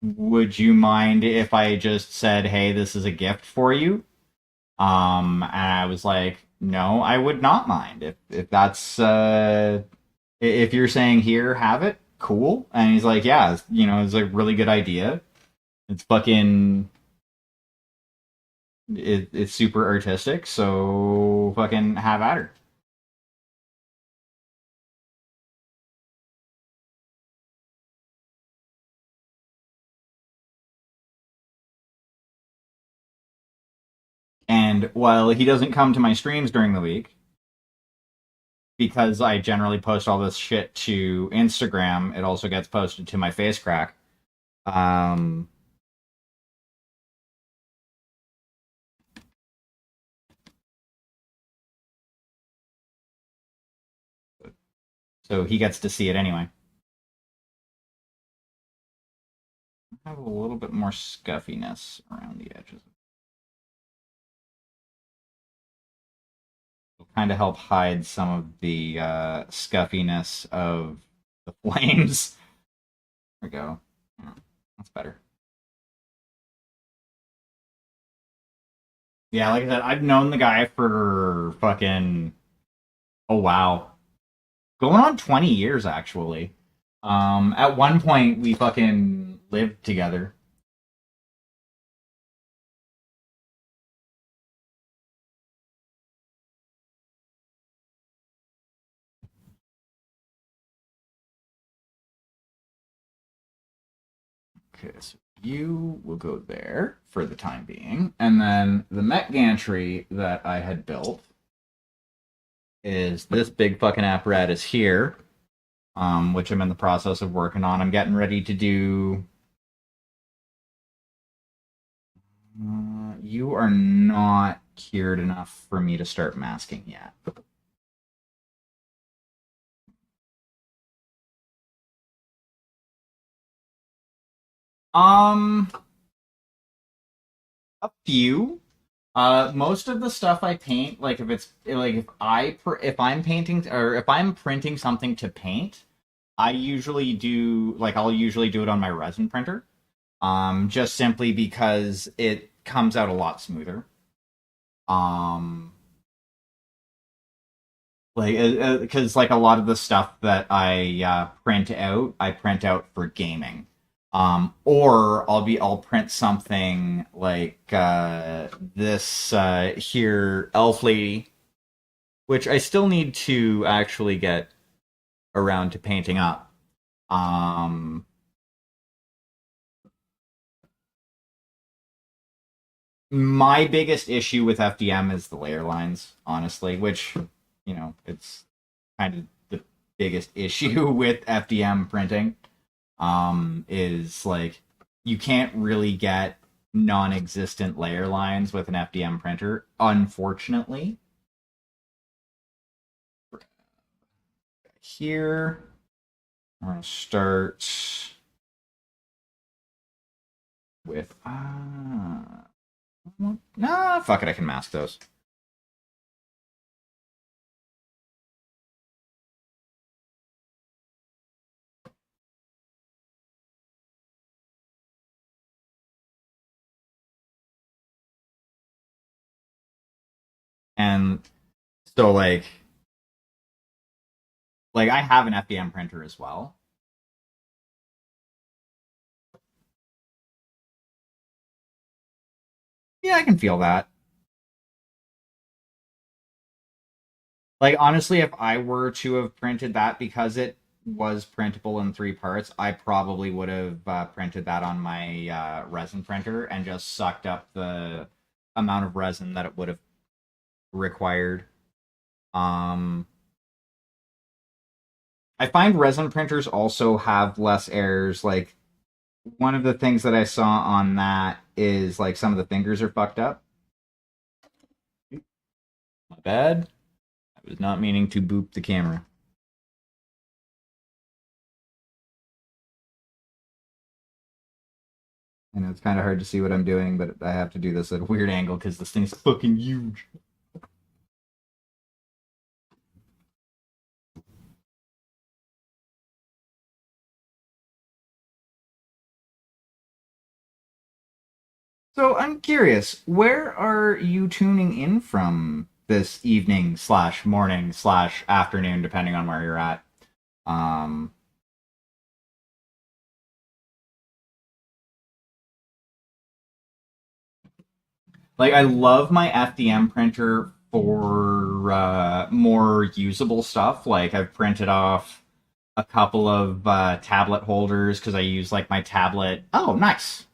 Would you mind if I just said, hey, this is a gift for you? And I was like, no, I would not mind if that's if you're saying here, have it, cool. And he's like, yeah, you know, it's a really good idea. It's fucking it's super artistic, so fucking have at her. And while he doesn't come to my streams during the week, because I generally post all this shit to Instagram, it also gets posted to my face crack. Um, so he gets to see it anyway. I have a little bit more scuffiness around the edges. It'll kind of help hide some of the scuffiness of the flames. There we go. Yeah, that's better. Yeah, like I said, I've known the guy for fucking oh wow, going on 20 years actually. At one point we fucking lived together. Okay, so you will go there for the time being, and then the mech gantry that I had built is this big fucking apparatus here, which I'm in the process of working on. I'm getting ready to do. You are not cured enough for me to start masking yet. Um, a few. Most of the stuff I paint, like if it's like if I'm painting or if I'm printing something to paint, I usually do like I'll usually do it on my resin printer. Just simply because it comes out a lot smoother. Um, Like, because like a lot of the stuff that I print out for gaming. Or I'll print something like this here elf lady, which I still need to actually get around to painting up. Um, my biggest issue with FDM is the layer lines, honestly, which, it's kind of the biggest issue with FDM printing. Is like you can't really get non-existent layer lines with an FDM printer, unfortunately. Here, I'm gonna start with nah, fuck it, I can mask those. And so like I have an FDM printer as well. Yeah, I can feel that. Like honestly, if I were to have printed that because it was printable in three parts, I probably would have printed that on my resin printer and just sucked up the amount of resin that it would have required. Um, I find resin printers also have less errors. Like one of the things that I saw on that is like some of the fingers are fucked up. My bad. I was not meaning to boop the camera. I know it's kind of hard to see what I'm doing, but I have to do this at a weird angle because this thing's fucking huge. So I'm curious, where are you tuning in from this evening slash morning slash afternoon, depending on where you're at? Um, like I love my FDM printer for more usable stuff. Like I've printed off a couple of tablet holders because I use like my tablet. Oh, nice.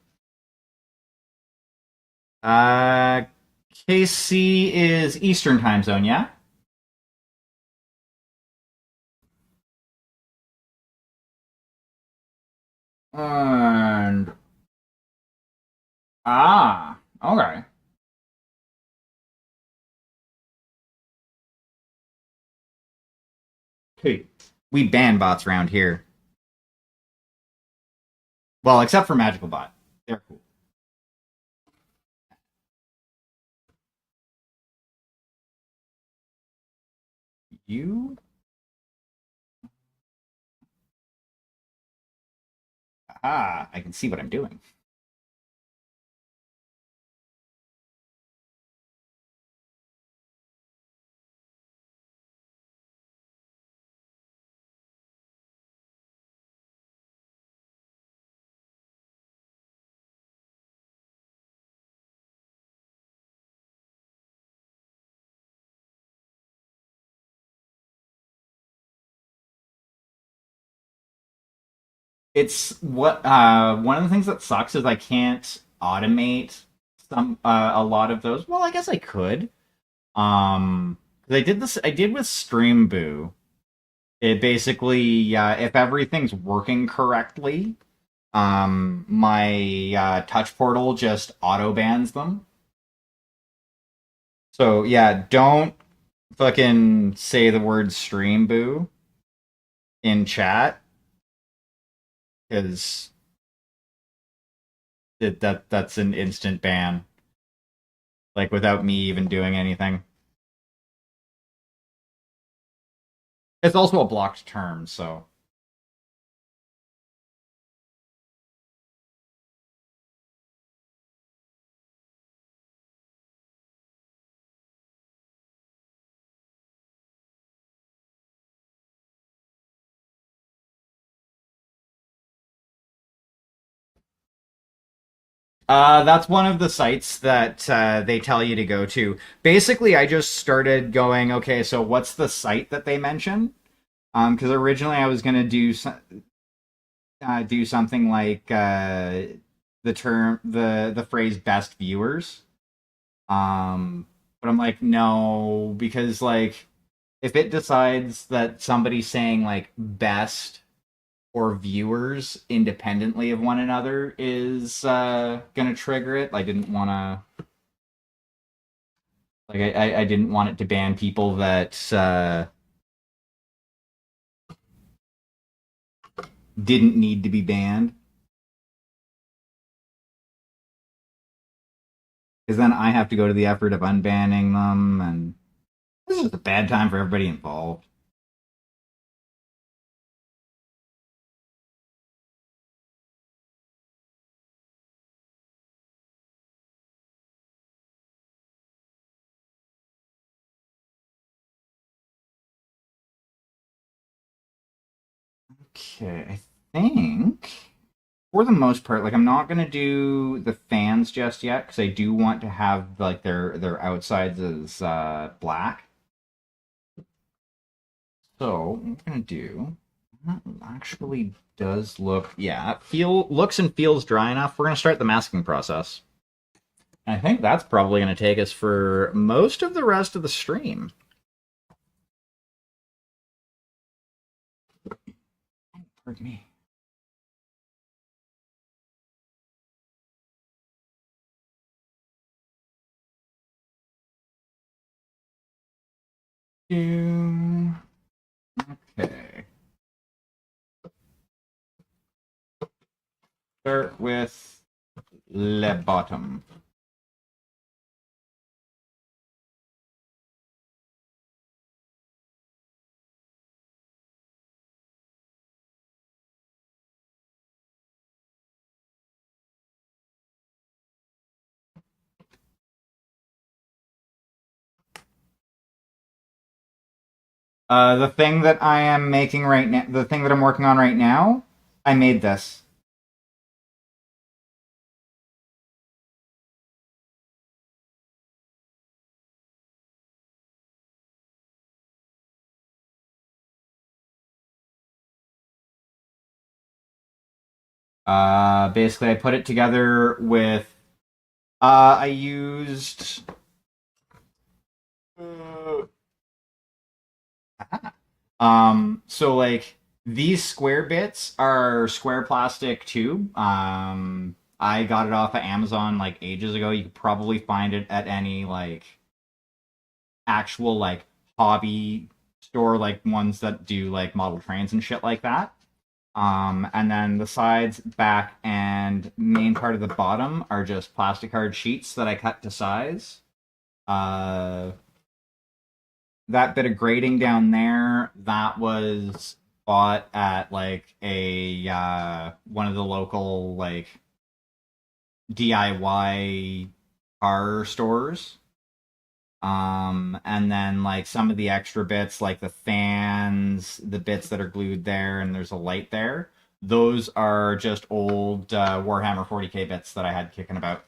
Uh, KC is Eastern time zone, yeah? And okay. Hey, we ban bots around here. Well, except for Magical Bot. They're cool. You? I can see what I'm doing. It's what one of the things that sucks is I can't automate a lot of those. Well, I guess I could. 'Cause I did with Streamboo. It basically if everything's working correctly, my touch portal just auto bans them. So yeah, don't fucking say the word stream boo in chat because that's an instant ban, like without me even doing anything. It's also a blocked term, so That's one of the sites that they tell you to go to. Basically, I just started going, okay, so what's the site that they mention? Because originally I was gonna do something like the phrase best viewers. But I'm like, no, because like if it decides that somebody's saying like best or viewers independently of one another is gonna trigger it. I didn't want to I didn't want it to ban people that didn't need to be banned, because then I have to go to the effort of unbanning them, and this is just a bad time for everybody involved. Okay, I think for the most part, like I'm not gonna do the fans just yet because I do want to have like their outsides as black. So what I'm gonna do that actually does look, yeah, looks and feels dry enough. We're gonna start the masking process. I think that's probably gonna take us for most of the rest of the stream. Pardon me. Okay. Start with le bottom. The thing that I am making right now, the thing that I'm working on right now, I made this. Basically, I put it together with. I used. Uh, so like these square bits are square plastic tube. I got it off of Amazon like ages ago. You could probably find it at any like actual like hobby store, like ones that do like model trains and shit like that. And then the sides, back, and main part of the bottom are just plastic card sheets that I cut to size. Uh, that bit of grading down there, that was bought at like a one of the local like DIY car stores. And then like some of the extra bits, like the fans, the bits that are glued there, and there's a light there. Those are just old Warhammer 40k bits that I had kicking about.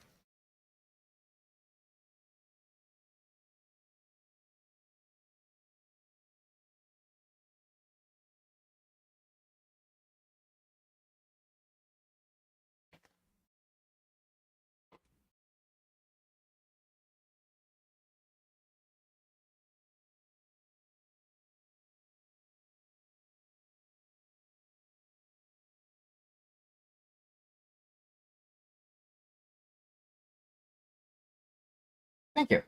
Thank you.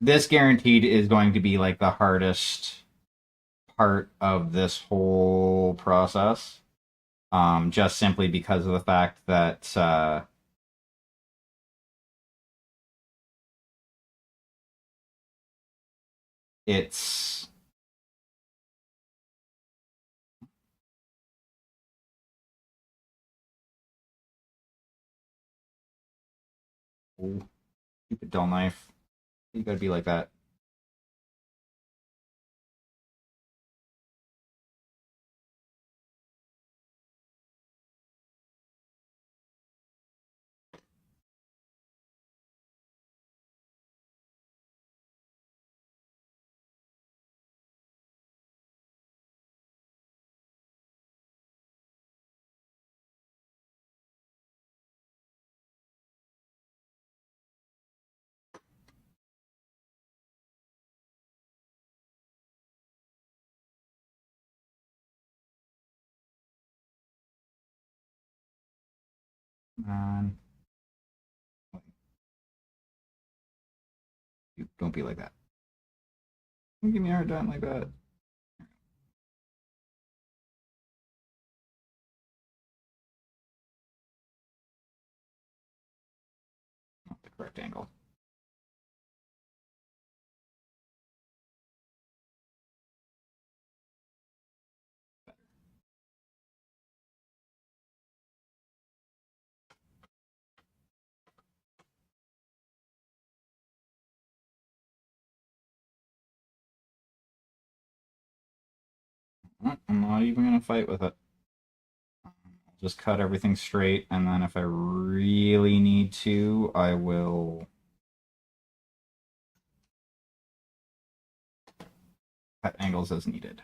This guaranteed is going to be like the hardest part of this whole process. Just simply because of the fact that it's oh, stupid dull knife. You gotta be like that. on. Don't be like that. Don't give me a hard time like that. Not the correct angle. I'm not even gonna fight with it. I'll just cut everything straight, and then if I really need to, I will cut angles as needed.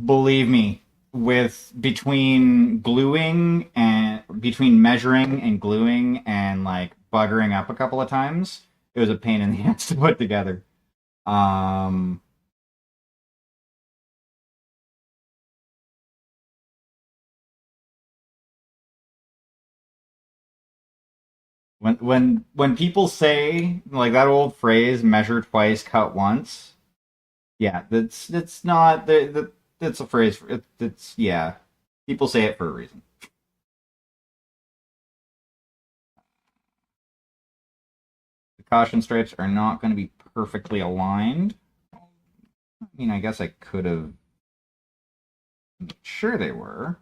Believe me, with between measuring and gluing and like buggering up a couple of times, it was a pain in the ass to put together. Um, when people say like that old phrase, "measure twice, cut once," yeah, that's not that's a phrase. It's yeah, people say it for a reason. The caution stripes are not going to be perfectly aligned. I mean, I guess I could have made sure they were.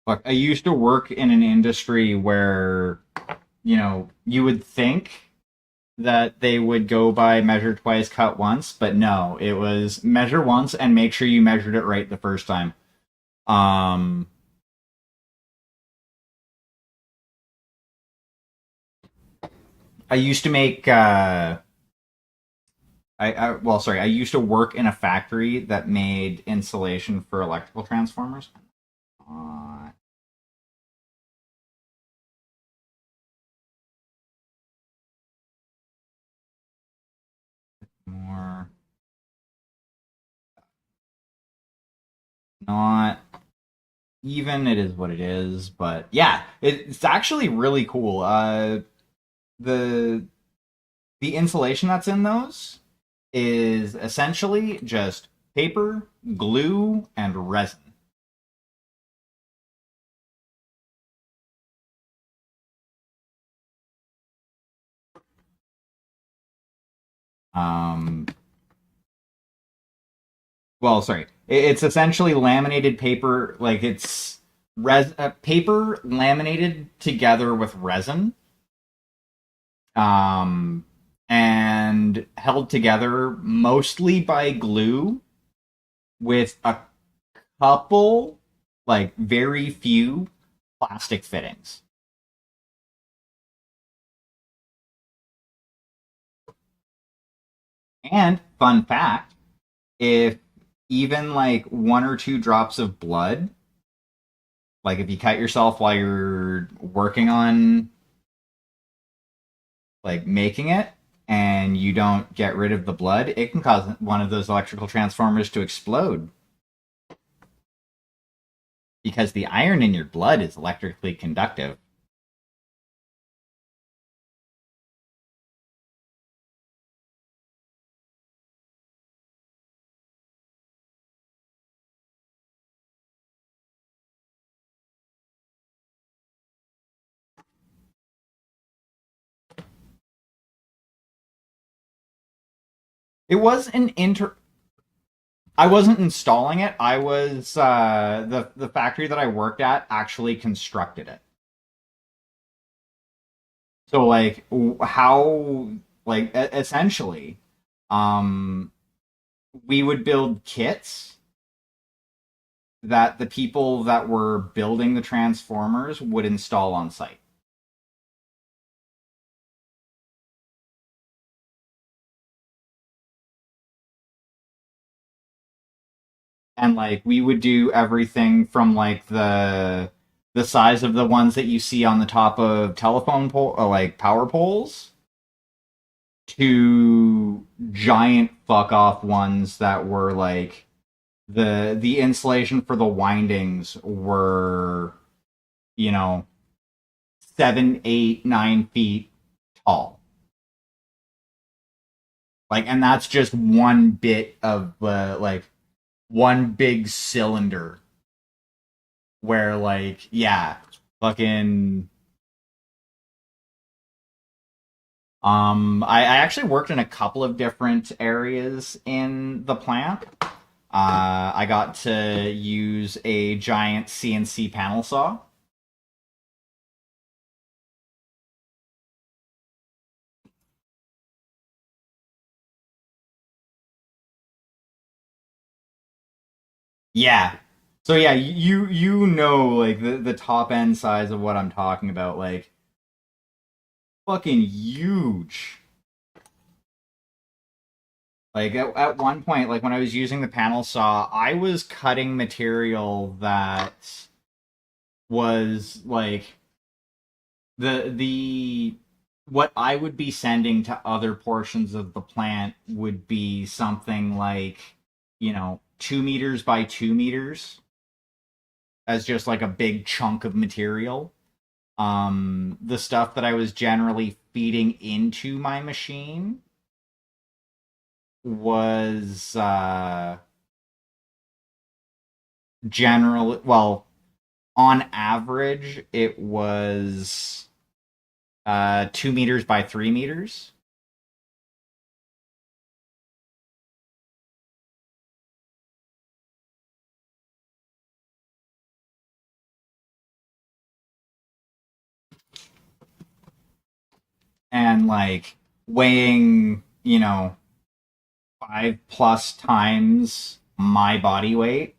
Look, I used to work in an industry where, you would think that they would go by measure twice, cut once, but no, it was measure once and make sure you measured it right the first time. Um, I used to make, I used to work in a factory that made insulation for electrical transformers. Uh, more, not even, it is what it is, but yeah, it's actually really cool. The the insulation that's in those is essentially just paper, glue, and resin. Um, well, sorry, it's essentially laminated paper, like it's paper laminated together with resin, um, and held together mostly by glue with a couple, like very few plastic fittings. And fun fact, if even like one or two drops of blood, like if you cut yourself while you're working on like making it and you don't get rid of the blood, it can cause one of those electrical transformers to explode because the iron in your blood is electrically conductive. It was an inter. I wasn't installing it. I was the factory that I worked at actually constructed it. So like how like essentially, um, we would build kits that the people that were building the transformers would install on site. And like we would do everything from like the size of the ones that you see on the top of telephone pole, like power poles, to giant fuck off ones that were like the insulation for the windings were, you know, 7, 8, 9 feet tall. Like, and that's just one bit of like one big cylinder where like yeah, fucking I actually worked in a couple of different areas in the plant. I got to use a giant CNC panel saw. Yeah. So yeah, you know like the top end size of what I'm talking about, like fucking huge. Like at one point, like when I was using the panel saw, I was cutting material that was like the what I would be sending to other portions of the plant would be something like, 2 meters by 2 meters as just like a big chunk of material. The stuff that I was generally feeding into my machine was generally, well, on average, it was 2 meters by 3 meters. And like weighing, 5 plus times my body weight.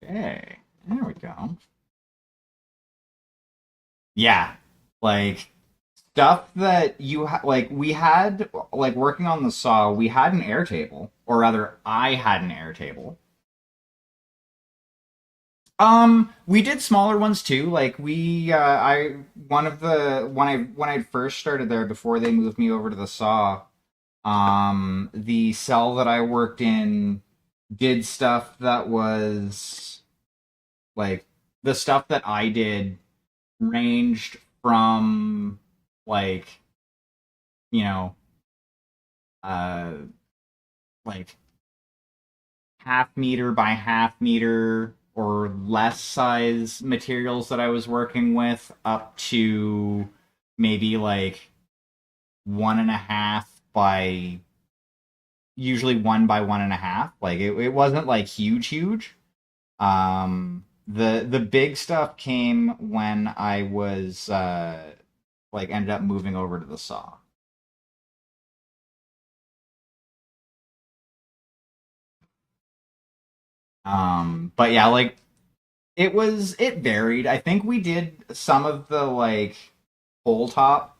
Okay, there we go. Yeah, like stuff that like we had like working on the saw, we had an Airtable, or rather, I had an Airtable. We did smaller ones too. Like I one of the when I first started there before they moved me over to the saw. The cell that I worked in did stuff that was like the stuff that I did ranged from like you know uh like half meter by half meter or less size materials that I was working with up to maybe like 1.5 by usually 1 by 1.5. Like it wasn't like huge. The big stuff came when I was like ended up moving over to the saw. But yeah, like it varied. I think we did some of the like pole top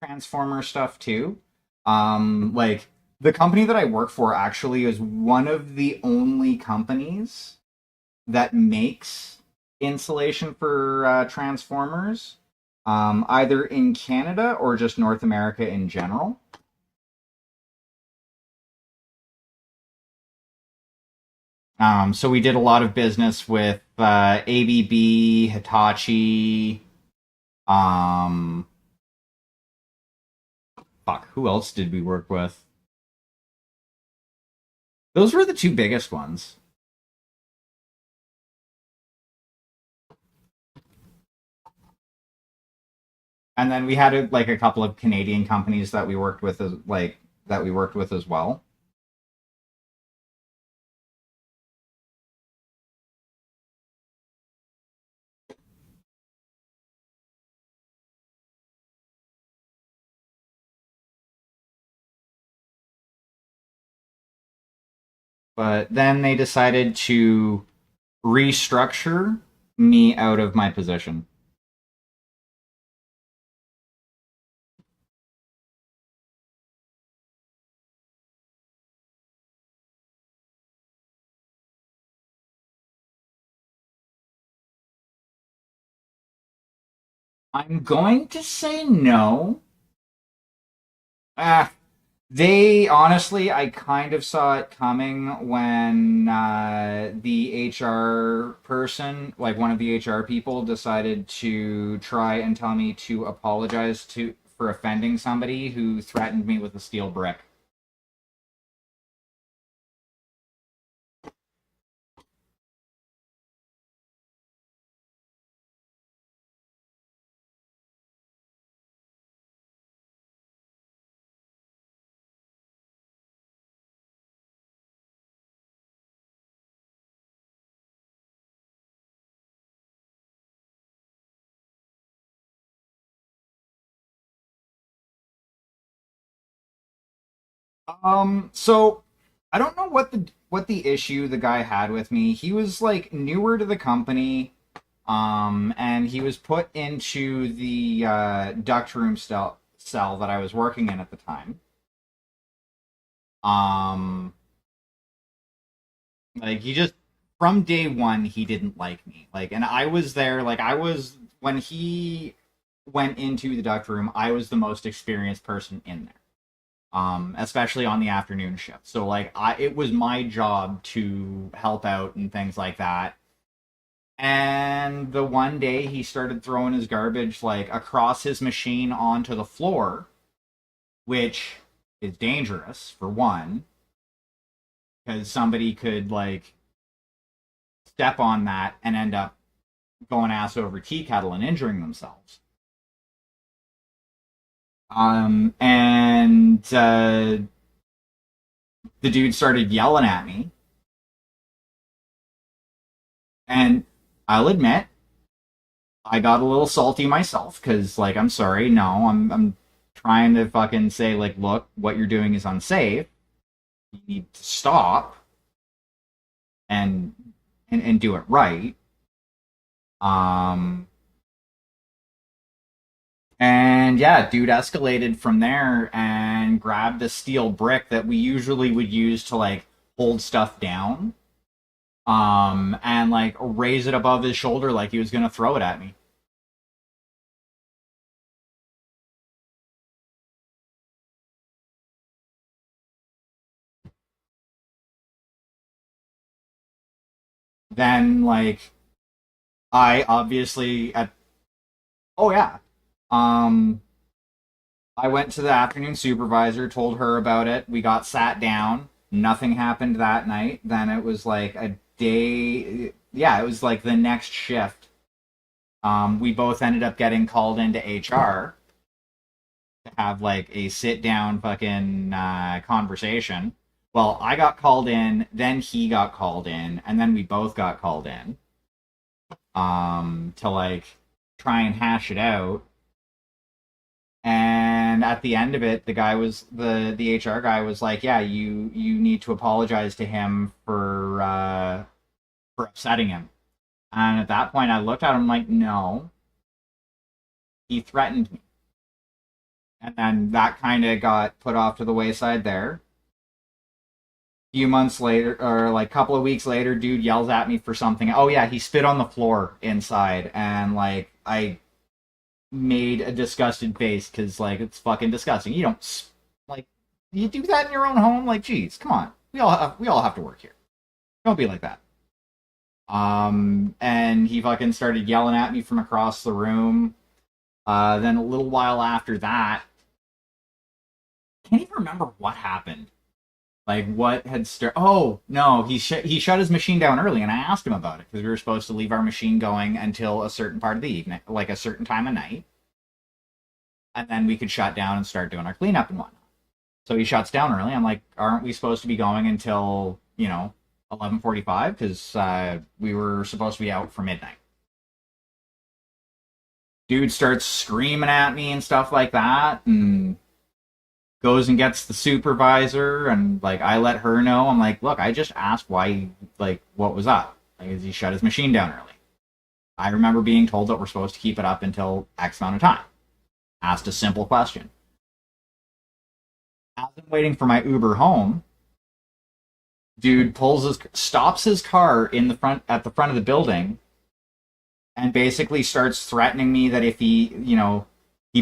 transformer stuff too. Like the company that I work for actually is one of the only companies that makes insulation for transformers, either in Canada or just North America in general. So we did a lot of business with ABB, Hitachi. Um, Fuck, who else did we work with? Those were the two biggest ones. And then we had like a couple of Canadian companies that we worked with as well. But then they decided to restructure me out of my position. I'm going to say no. Ah, they honestly, I kind of saw it coming when the HR person, like one of the HR people, decided to try and tell me to apologize to for offending somebody who threatened me with a steel brick. So I don't know what the issue the guy had with me. He was like newer to the company, and he was put into the duct room cell that I was working in at the time. Um, like he just from day one he didn't like me. Like, and I was there. Like, I was when he went into the duct room. I was the most experienced person in there. Especially on the afternoon shift. So like it was my job to help out and things like that. And the one day he started throwing his garbage like across his machine onto the floor, which is dangerous for one, because somebody could like step on that and end up going ass over tea kettle and injuring themselves. And the dude started yelling at me, and I'll admit I got a little salty myself because, like, I'm sorry. No, I'm trying to fucking say, like, look, what you're doing is unsafe. You need to stop and and do it right. Um, and yeah, dude escalated from there and grabbed a steel brick that we usually would use to like hold stuff down. And like raise it above his shoulder like he was gonna throw it at me. Then like I obviously at oh yeah. Um I went to the afternoon supervisor, told her about it. We got sat down. Nothing happened that night. Then it was like a day yeah, it was like the next shift. We both ended up getting called into HR to have like a sit down fucking conversation. Well, I got called in, then he got called in, and then we both got called in to like try and hash it out. And at the end of it, the HR guy was like, "Yeah, you need to apologize to him for upsetting him." And at that point, I looked at him like, "No, he threatened me." And then that kind of got put off to the wayside there. Few months later, or like a couple of weeks later, dude yells at me for something. Oh yeah, he spit on the floor inside, and like I made a disgusted face because like it's fucking disgusting. You don't like you do that in your own home. Like, geez, come on. We all have to work here. Don't be like that. And he fucking started yelling at me from across the room. Then a little while after that, can't even remember what happened. Like what had started. Oh no, he shut his machine down early, and I asked him about it because we were supposed to leave our machine going until a certain part of the evening, like a certain time of night, and then we could shut down and start doing our cleanup and whatnot. So he shuts down early. I'm like, aren't we supposed to be going until 11:45? Because we were supposed to be out for midnight. Dude starts screaming at me and stuff like that, and goes and gets the supervisor, and like I let her know. I'm like, look, I just asked why, like, what was up? Like, he shut his machine down early. I remember being told that we're supposed to keep it up until X amount of time. Asked a simple question. As I'm waiting for my Uber home, dude stops his car in the front at the front of the building, and basically starts threatening me that if he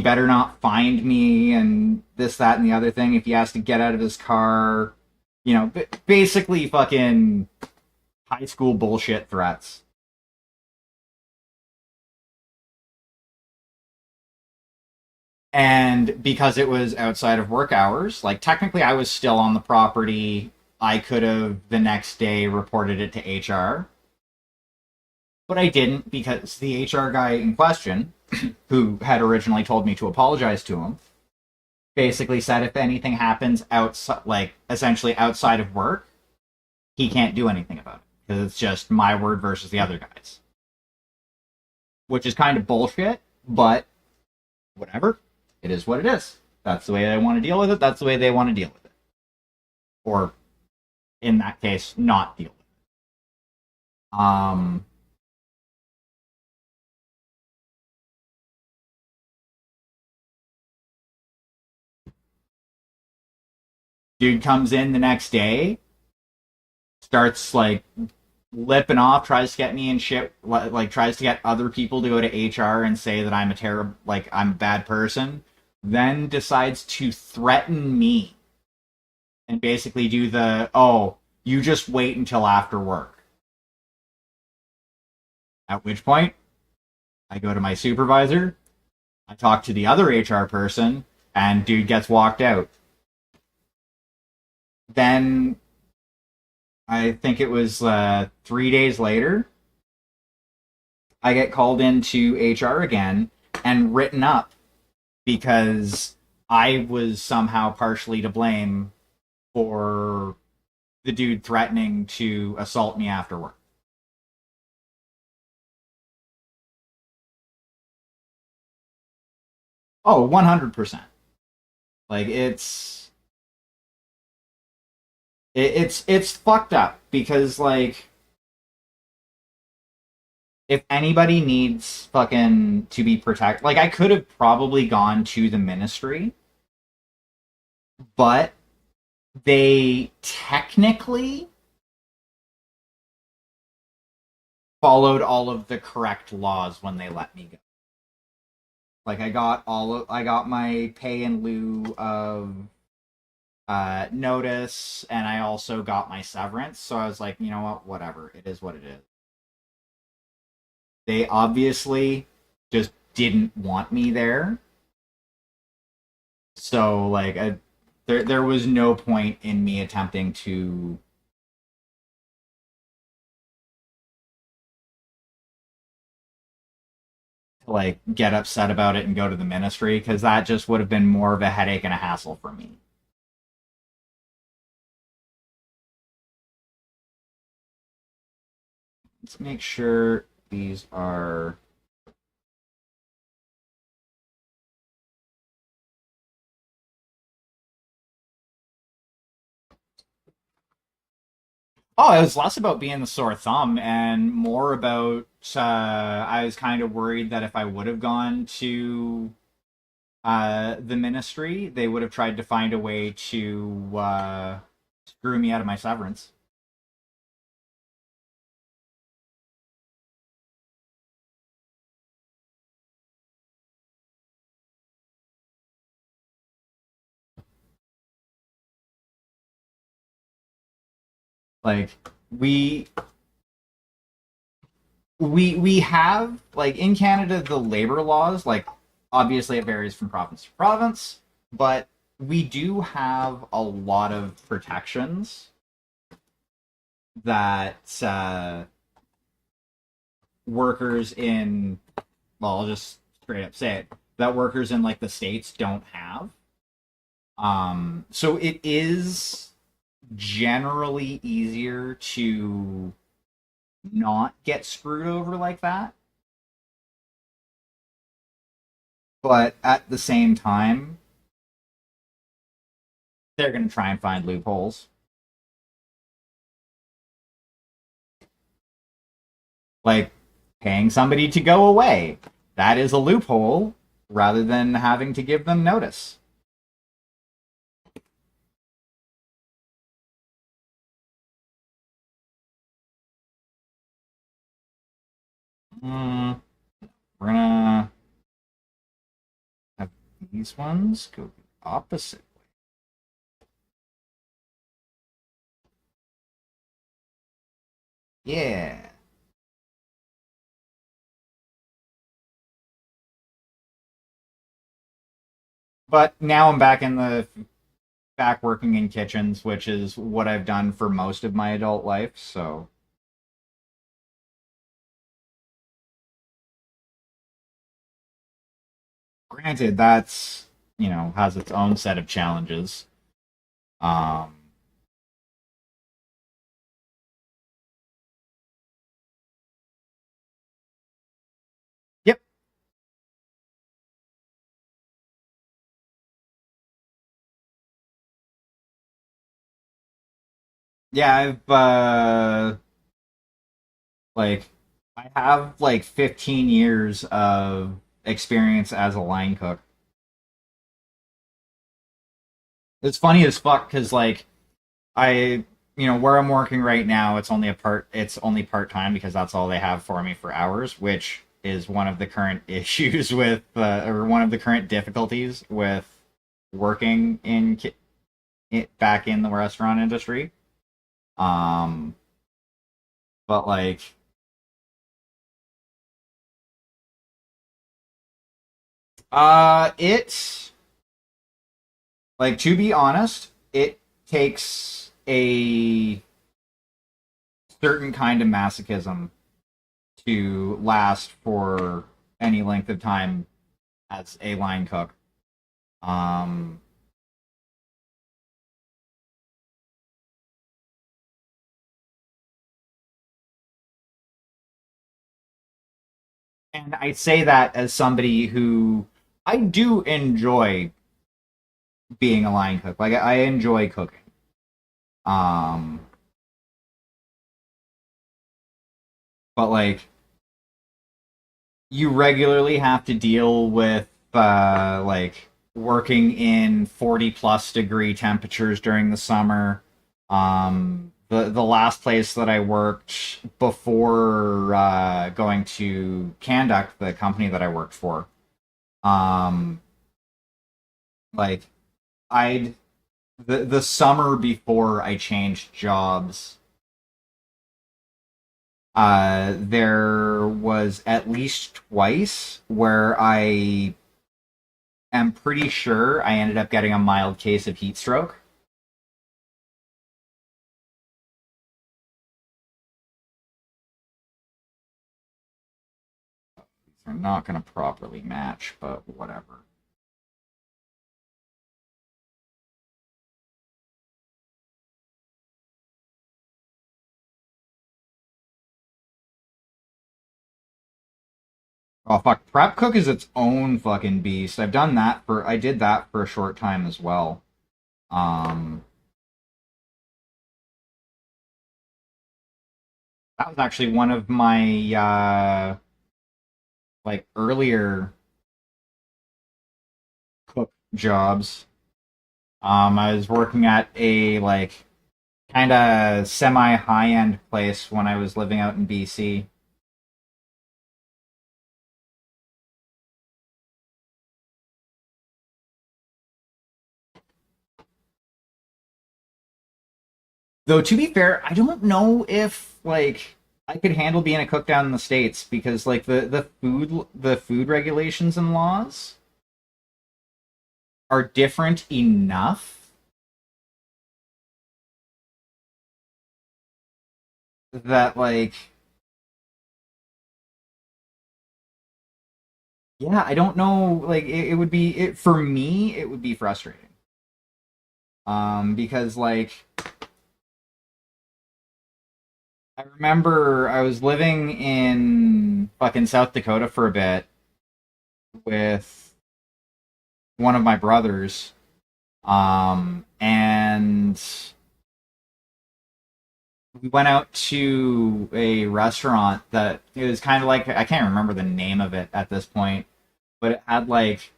better not find me and this, that, and the other thing if he has to get out of his car. Basically fucking high school bullshit threats. And because it was outside of work hours, like technically I was still on the property, I could have the next day reported it to HR, but I didn't because the HR guy in question, who had originally told me to apologize to him, basically said if anything happens outside, like essentially outside of work, he can't do anything about it because it's just my word versus the other guys, which is kind of bullshit. But whatever, it is what it is. That's the way they want to deal with it. That's the way they want to deal with it, or in that case, not deal with it. Dude comes in the next day, starts like lipping off, tries to get me in shit, like tries to get other people to go to HR and say that I'm a bad person, then decides to threaten me and basically do oh, you just wait until after work. At which point, I go to my supervisor, I talk to the other HR person, and dude gets walked out. Then I think it was 3 days later, I get called into HR again and written up because I was somehow partially to blame for the dude threatening to assault me after work. Oh, 100%. Like it's fucked up because like if anybody needs fucking to be protected, like I could have probably gone to the ministry, but they technically followed all of the correct laws when they let me go. Like I got my pay in lieu of notice, and I also got my severance. So I was like, you know what, whatever. It is what it is. They obviously just didn't want me there. So like there was no point in me attempting to like get upset about it and go to the ministry because that just would have been more of a headache and a hassle for me. Let's make sure these are. Oh, it was less about being the sore thumb and more about I was kind of worried that if I would have gone to the ministry, they would have tried to find a way to screw me out of my severance. Like we have, like, in Canada, the labor laws, like, obviously it varies from province to province, but we do have a lot of protections that workers in, well, I'll just straight up say it, that workers in, like, the states don't have. So it is generally easier to not get screwed over like that. But at the same time, they're going to try and find loopholes. Like paying somebody to go away. That is a loophole rather than having to give them notice. Mm, we're gonna have these ones go the opposite way. Yeah. But now I'm back working in kitchens, which is what I've done for most of my adult life. So granted, that's, has its own set of challenges. Um, yep. Yeah, like I have like 15 years of experience as a line cook. It's funny as fuck because like I, where I'm working right now, it's only part time because that's all they have for me for hours, which is one of the current issues with, or one of the current difficulties with working back in the restaurant industry. Um, but it's like, to be honest, it takes a certain kind of masochism to last for any length of time as a line cook. Um, and I say that as somebody who, I do enjoy being a line cook. Like, I enjoy cooking. Um, but like you regularly have to deal with like working in 40 plus degree temperatures during the summer. The last place that I worked before going to Canduct, the company that I worked for, um, like I'd the summer before I changed jobs, there was at least twice where I am pretty sure I ended up getting a mild case of heat stroke. These are not going to properly match, but whatever. Oh fuck, prep cook is its own fucking beast. I did that for a short time as well. Um, that was actually one of my like earlier cook jobs. I was working at a like kind of semi high end place when I was living out in BC. Though to be fair, I don't know if like I could handle being a cook down in the States because like the food regulations and laws are different enough that like yeah, I don't know like it would be it for me it would be frustrating. Because like I remember I was living in fucking South Dakota for a bit with one of my brothers. And we went out to a restaurant that it was kind of like I can't remember the name of it at this point, but it had like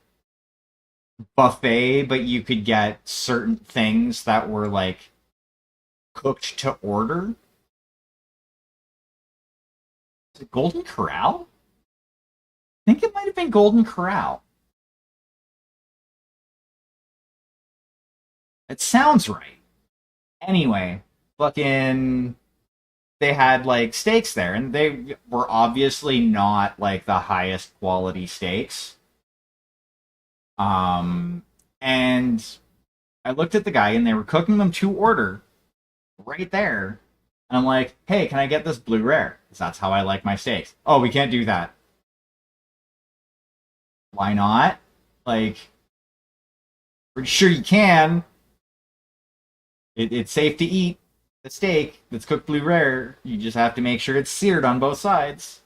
buffet, but you could get certain things that were like cooked to order. Is it Golden Corral? I think it might have been Golden Corral. It sounds right. Anyway, fucking they had like steaks there and they were obviously not like the highest quality steaks. Um and I looked at the guy and they were cooking them to order right there. And I'm like, "Hey, can I get this blue rare? Cuz that's how I like my steaks." "Oh, we can't do that." "Why not?" Like, "Pretty sure you can. It's safe to eat the steak that's cooked blue rare. You just have to make sure it's seared on both sides."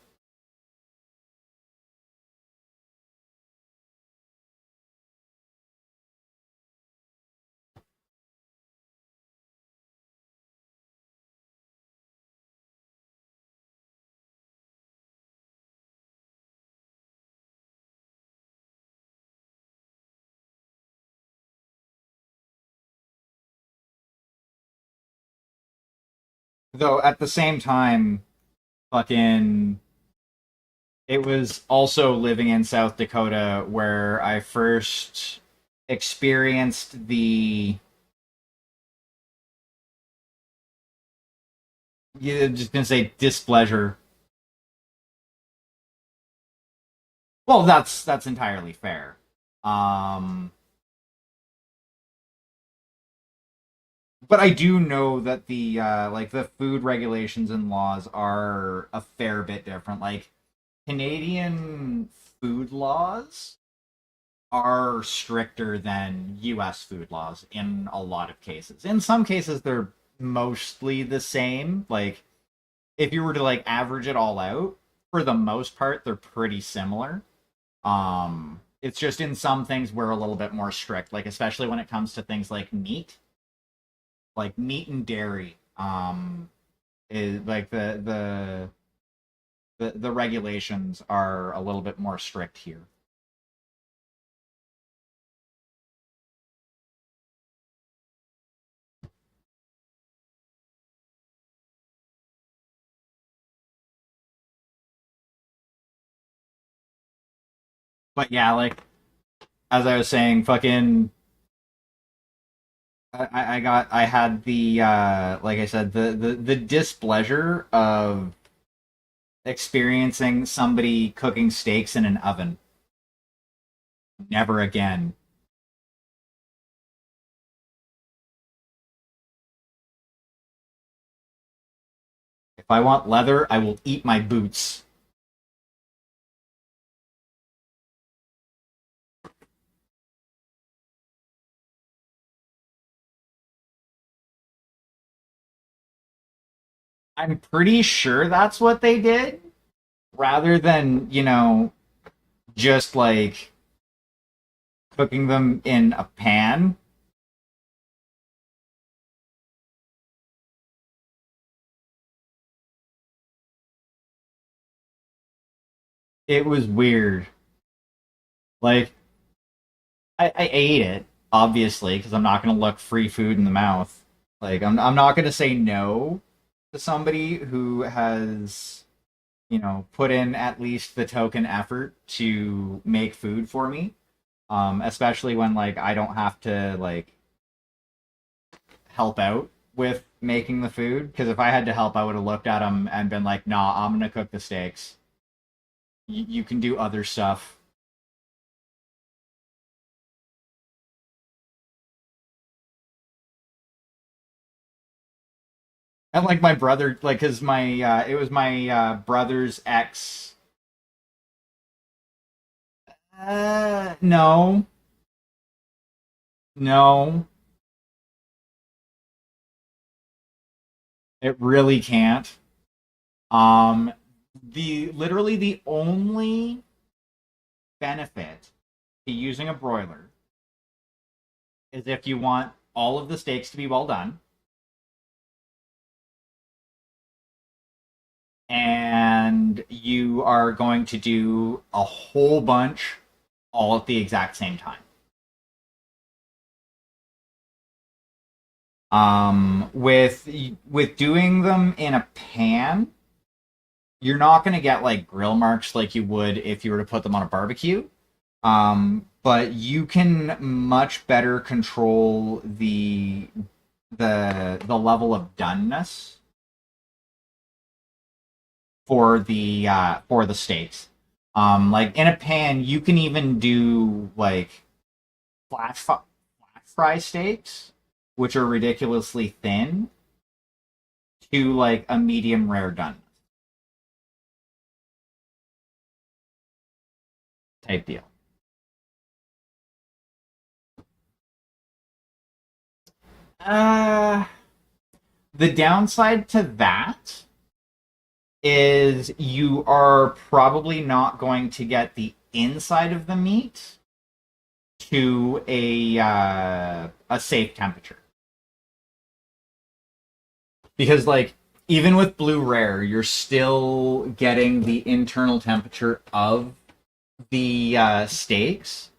Though at the same time, fucking it was also living in South Dakota where I first experienced the yeah, just gonna say displeasure. Well, that's entirely fair. Um, but I do know that the like the food regulations and laws are a fair bit different. Like Canadian food laws are stricter than US food laws in a lot of cases. In some cases they're mostly the same. Like if you were to like average it all out, for the most part they're pretty similar. It's just in some things we're a little bit more strict, like especially when it comes to things like meat and dairy. Is like the regulations are a little bit more strict here. But yeah, like as I was saying, fucking I had the like I said the displeasure of experiencing somebody cooking steaks in an oven. Never again. If I want leather, I will eat my boots. I'm pretty sure that's what they did, rather than just like cooking them in a pan. It was weird. Like I ate it obviously because I'm not gonna look free food in the mouth. Like I'm not gonna say no to somebody who has put in at least the token effort to make food for me. Especially when like I don't have to like help out with making the food, because if I had to help, I would have looked at him and been like, "Nah, I'm gonna cook the steaks. You can do other stuff." And like my brother, like, cause my it was my brother's ex. No, no, it really can't. Um, the literally the only benefit to using a broiler is if you want all of the steaks to be well done, and you are going to do a whole bunch all at the exact same time. With doing them in a pan, you're not going to get like grill marks like you would if you were to put them on a barbecue. But you can much better control the level of doneness for the steaks. Like in a pan, you can even do like flash fry steaks, which are ridiculously thin, to like a medium rare done type deal. Uh, the downside to that is you are probably not going to get the inside of the meat to a safe temperature, because like even with blue rare, you're still getting the internal temperature of the steaks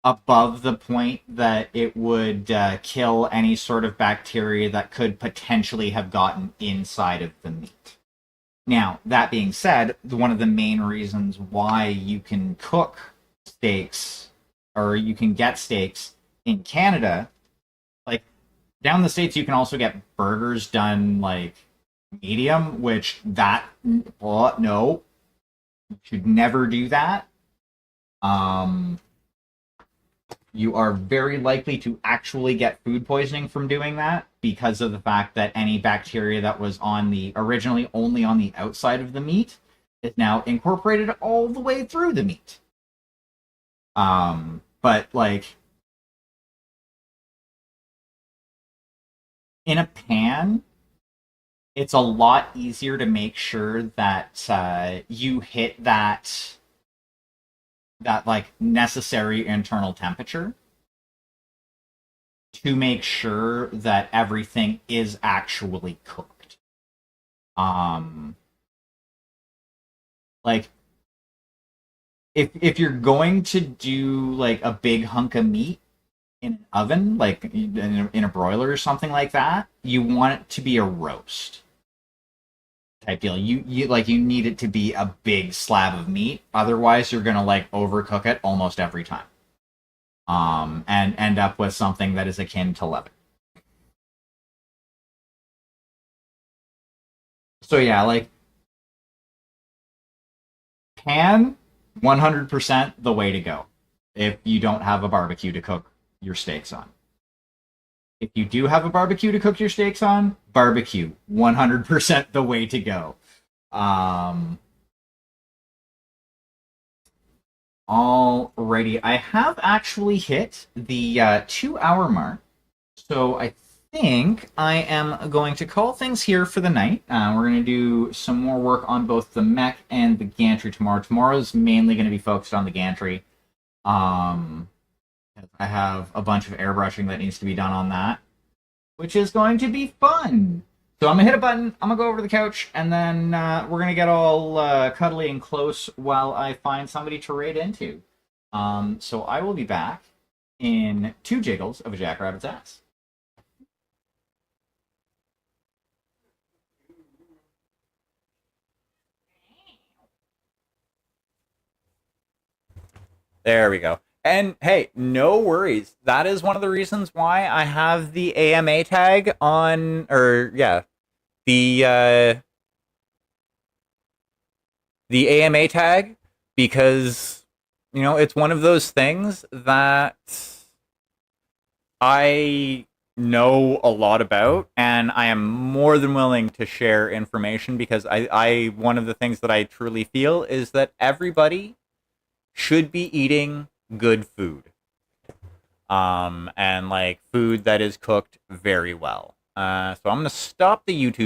above the point that it would kill any sort of bacteria that could potentially have gotten inside of the meat. Now, that being said, one of the main reasons why you can cook steaks or you can get steaks in Canada, like down in the States, you can also get burgers done like medium, which that, well, no, you should never do that. Um, you are very likely to actually get food poisoning from doing that because of the fact that any bacteria that was on the originally only on the outside of the meat is now incorporated all the way through the meat. But like in a pan, it's a lot easier to make sure that you hit that like necessary internal temperature to make sure that everything is actually cooked. Um, like if you're going to do like a big hunk of meat in an oven, like in a broiler or something like that, you want it to be a roast type deal. You need it to be a big slab of meat. Otherwise, you're gonna like overcook it almost every time. And end up with something that is akin to leather. So yeah, like pan, 100% the way to go if you don't have a barbecue to cook your steaks on. If you do have a barbecue to cook your steaks on, barbecue, 100% the way to go. Um, Alrighty, I have actually hit the 2 hour mark, so I think I am going to call things here for the night. We're going to do some more work on both the mech and the gantry tomorrow. Tomorrow's mainly going to be focused on the gantry. Um, I have a bunch of airbrushing that needs to be done on that, which is going to be fun. So I'm gonna hit a button. I'm gonna go over to the couch, and then we're gonna get all cuddly and close while I find somebody to raid into. So I will be back in 2 jiggles of a jackrabbit's ass. There we go. And hey, no worries. That is one of the reasons why I have the AMA tag on, or yeah, the the AMA tag, because it's one of those things that I know a lot about, and I am more than willing to share information because I one of the things that I truly feel is that everybody should be eating good food. And like food that is cooked very well. So I'm gonna stop the YouTube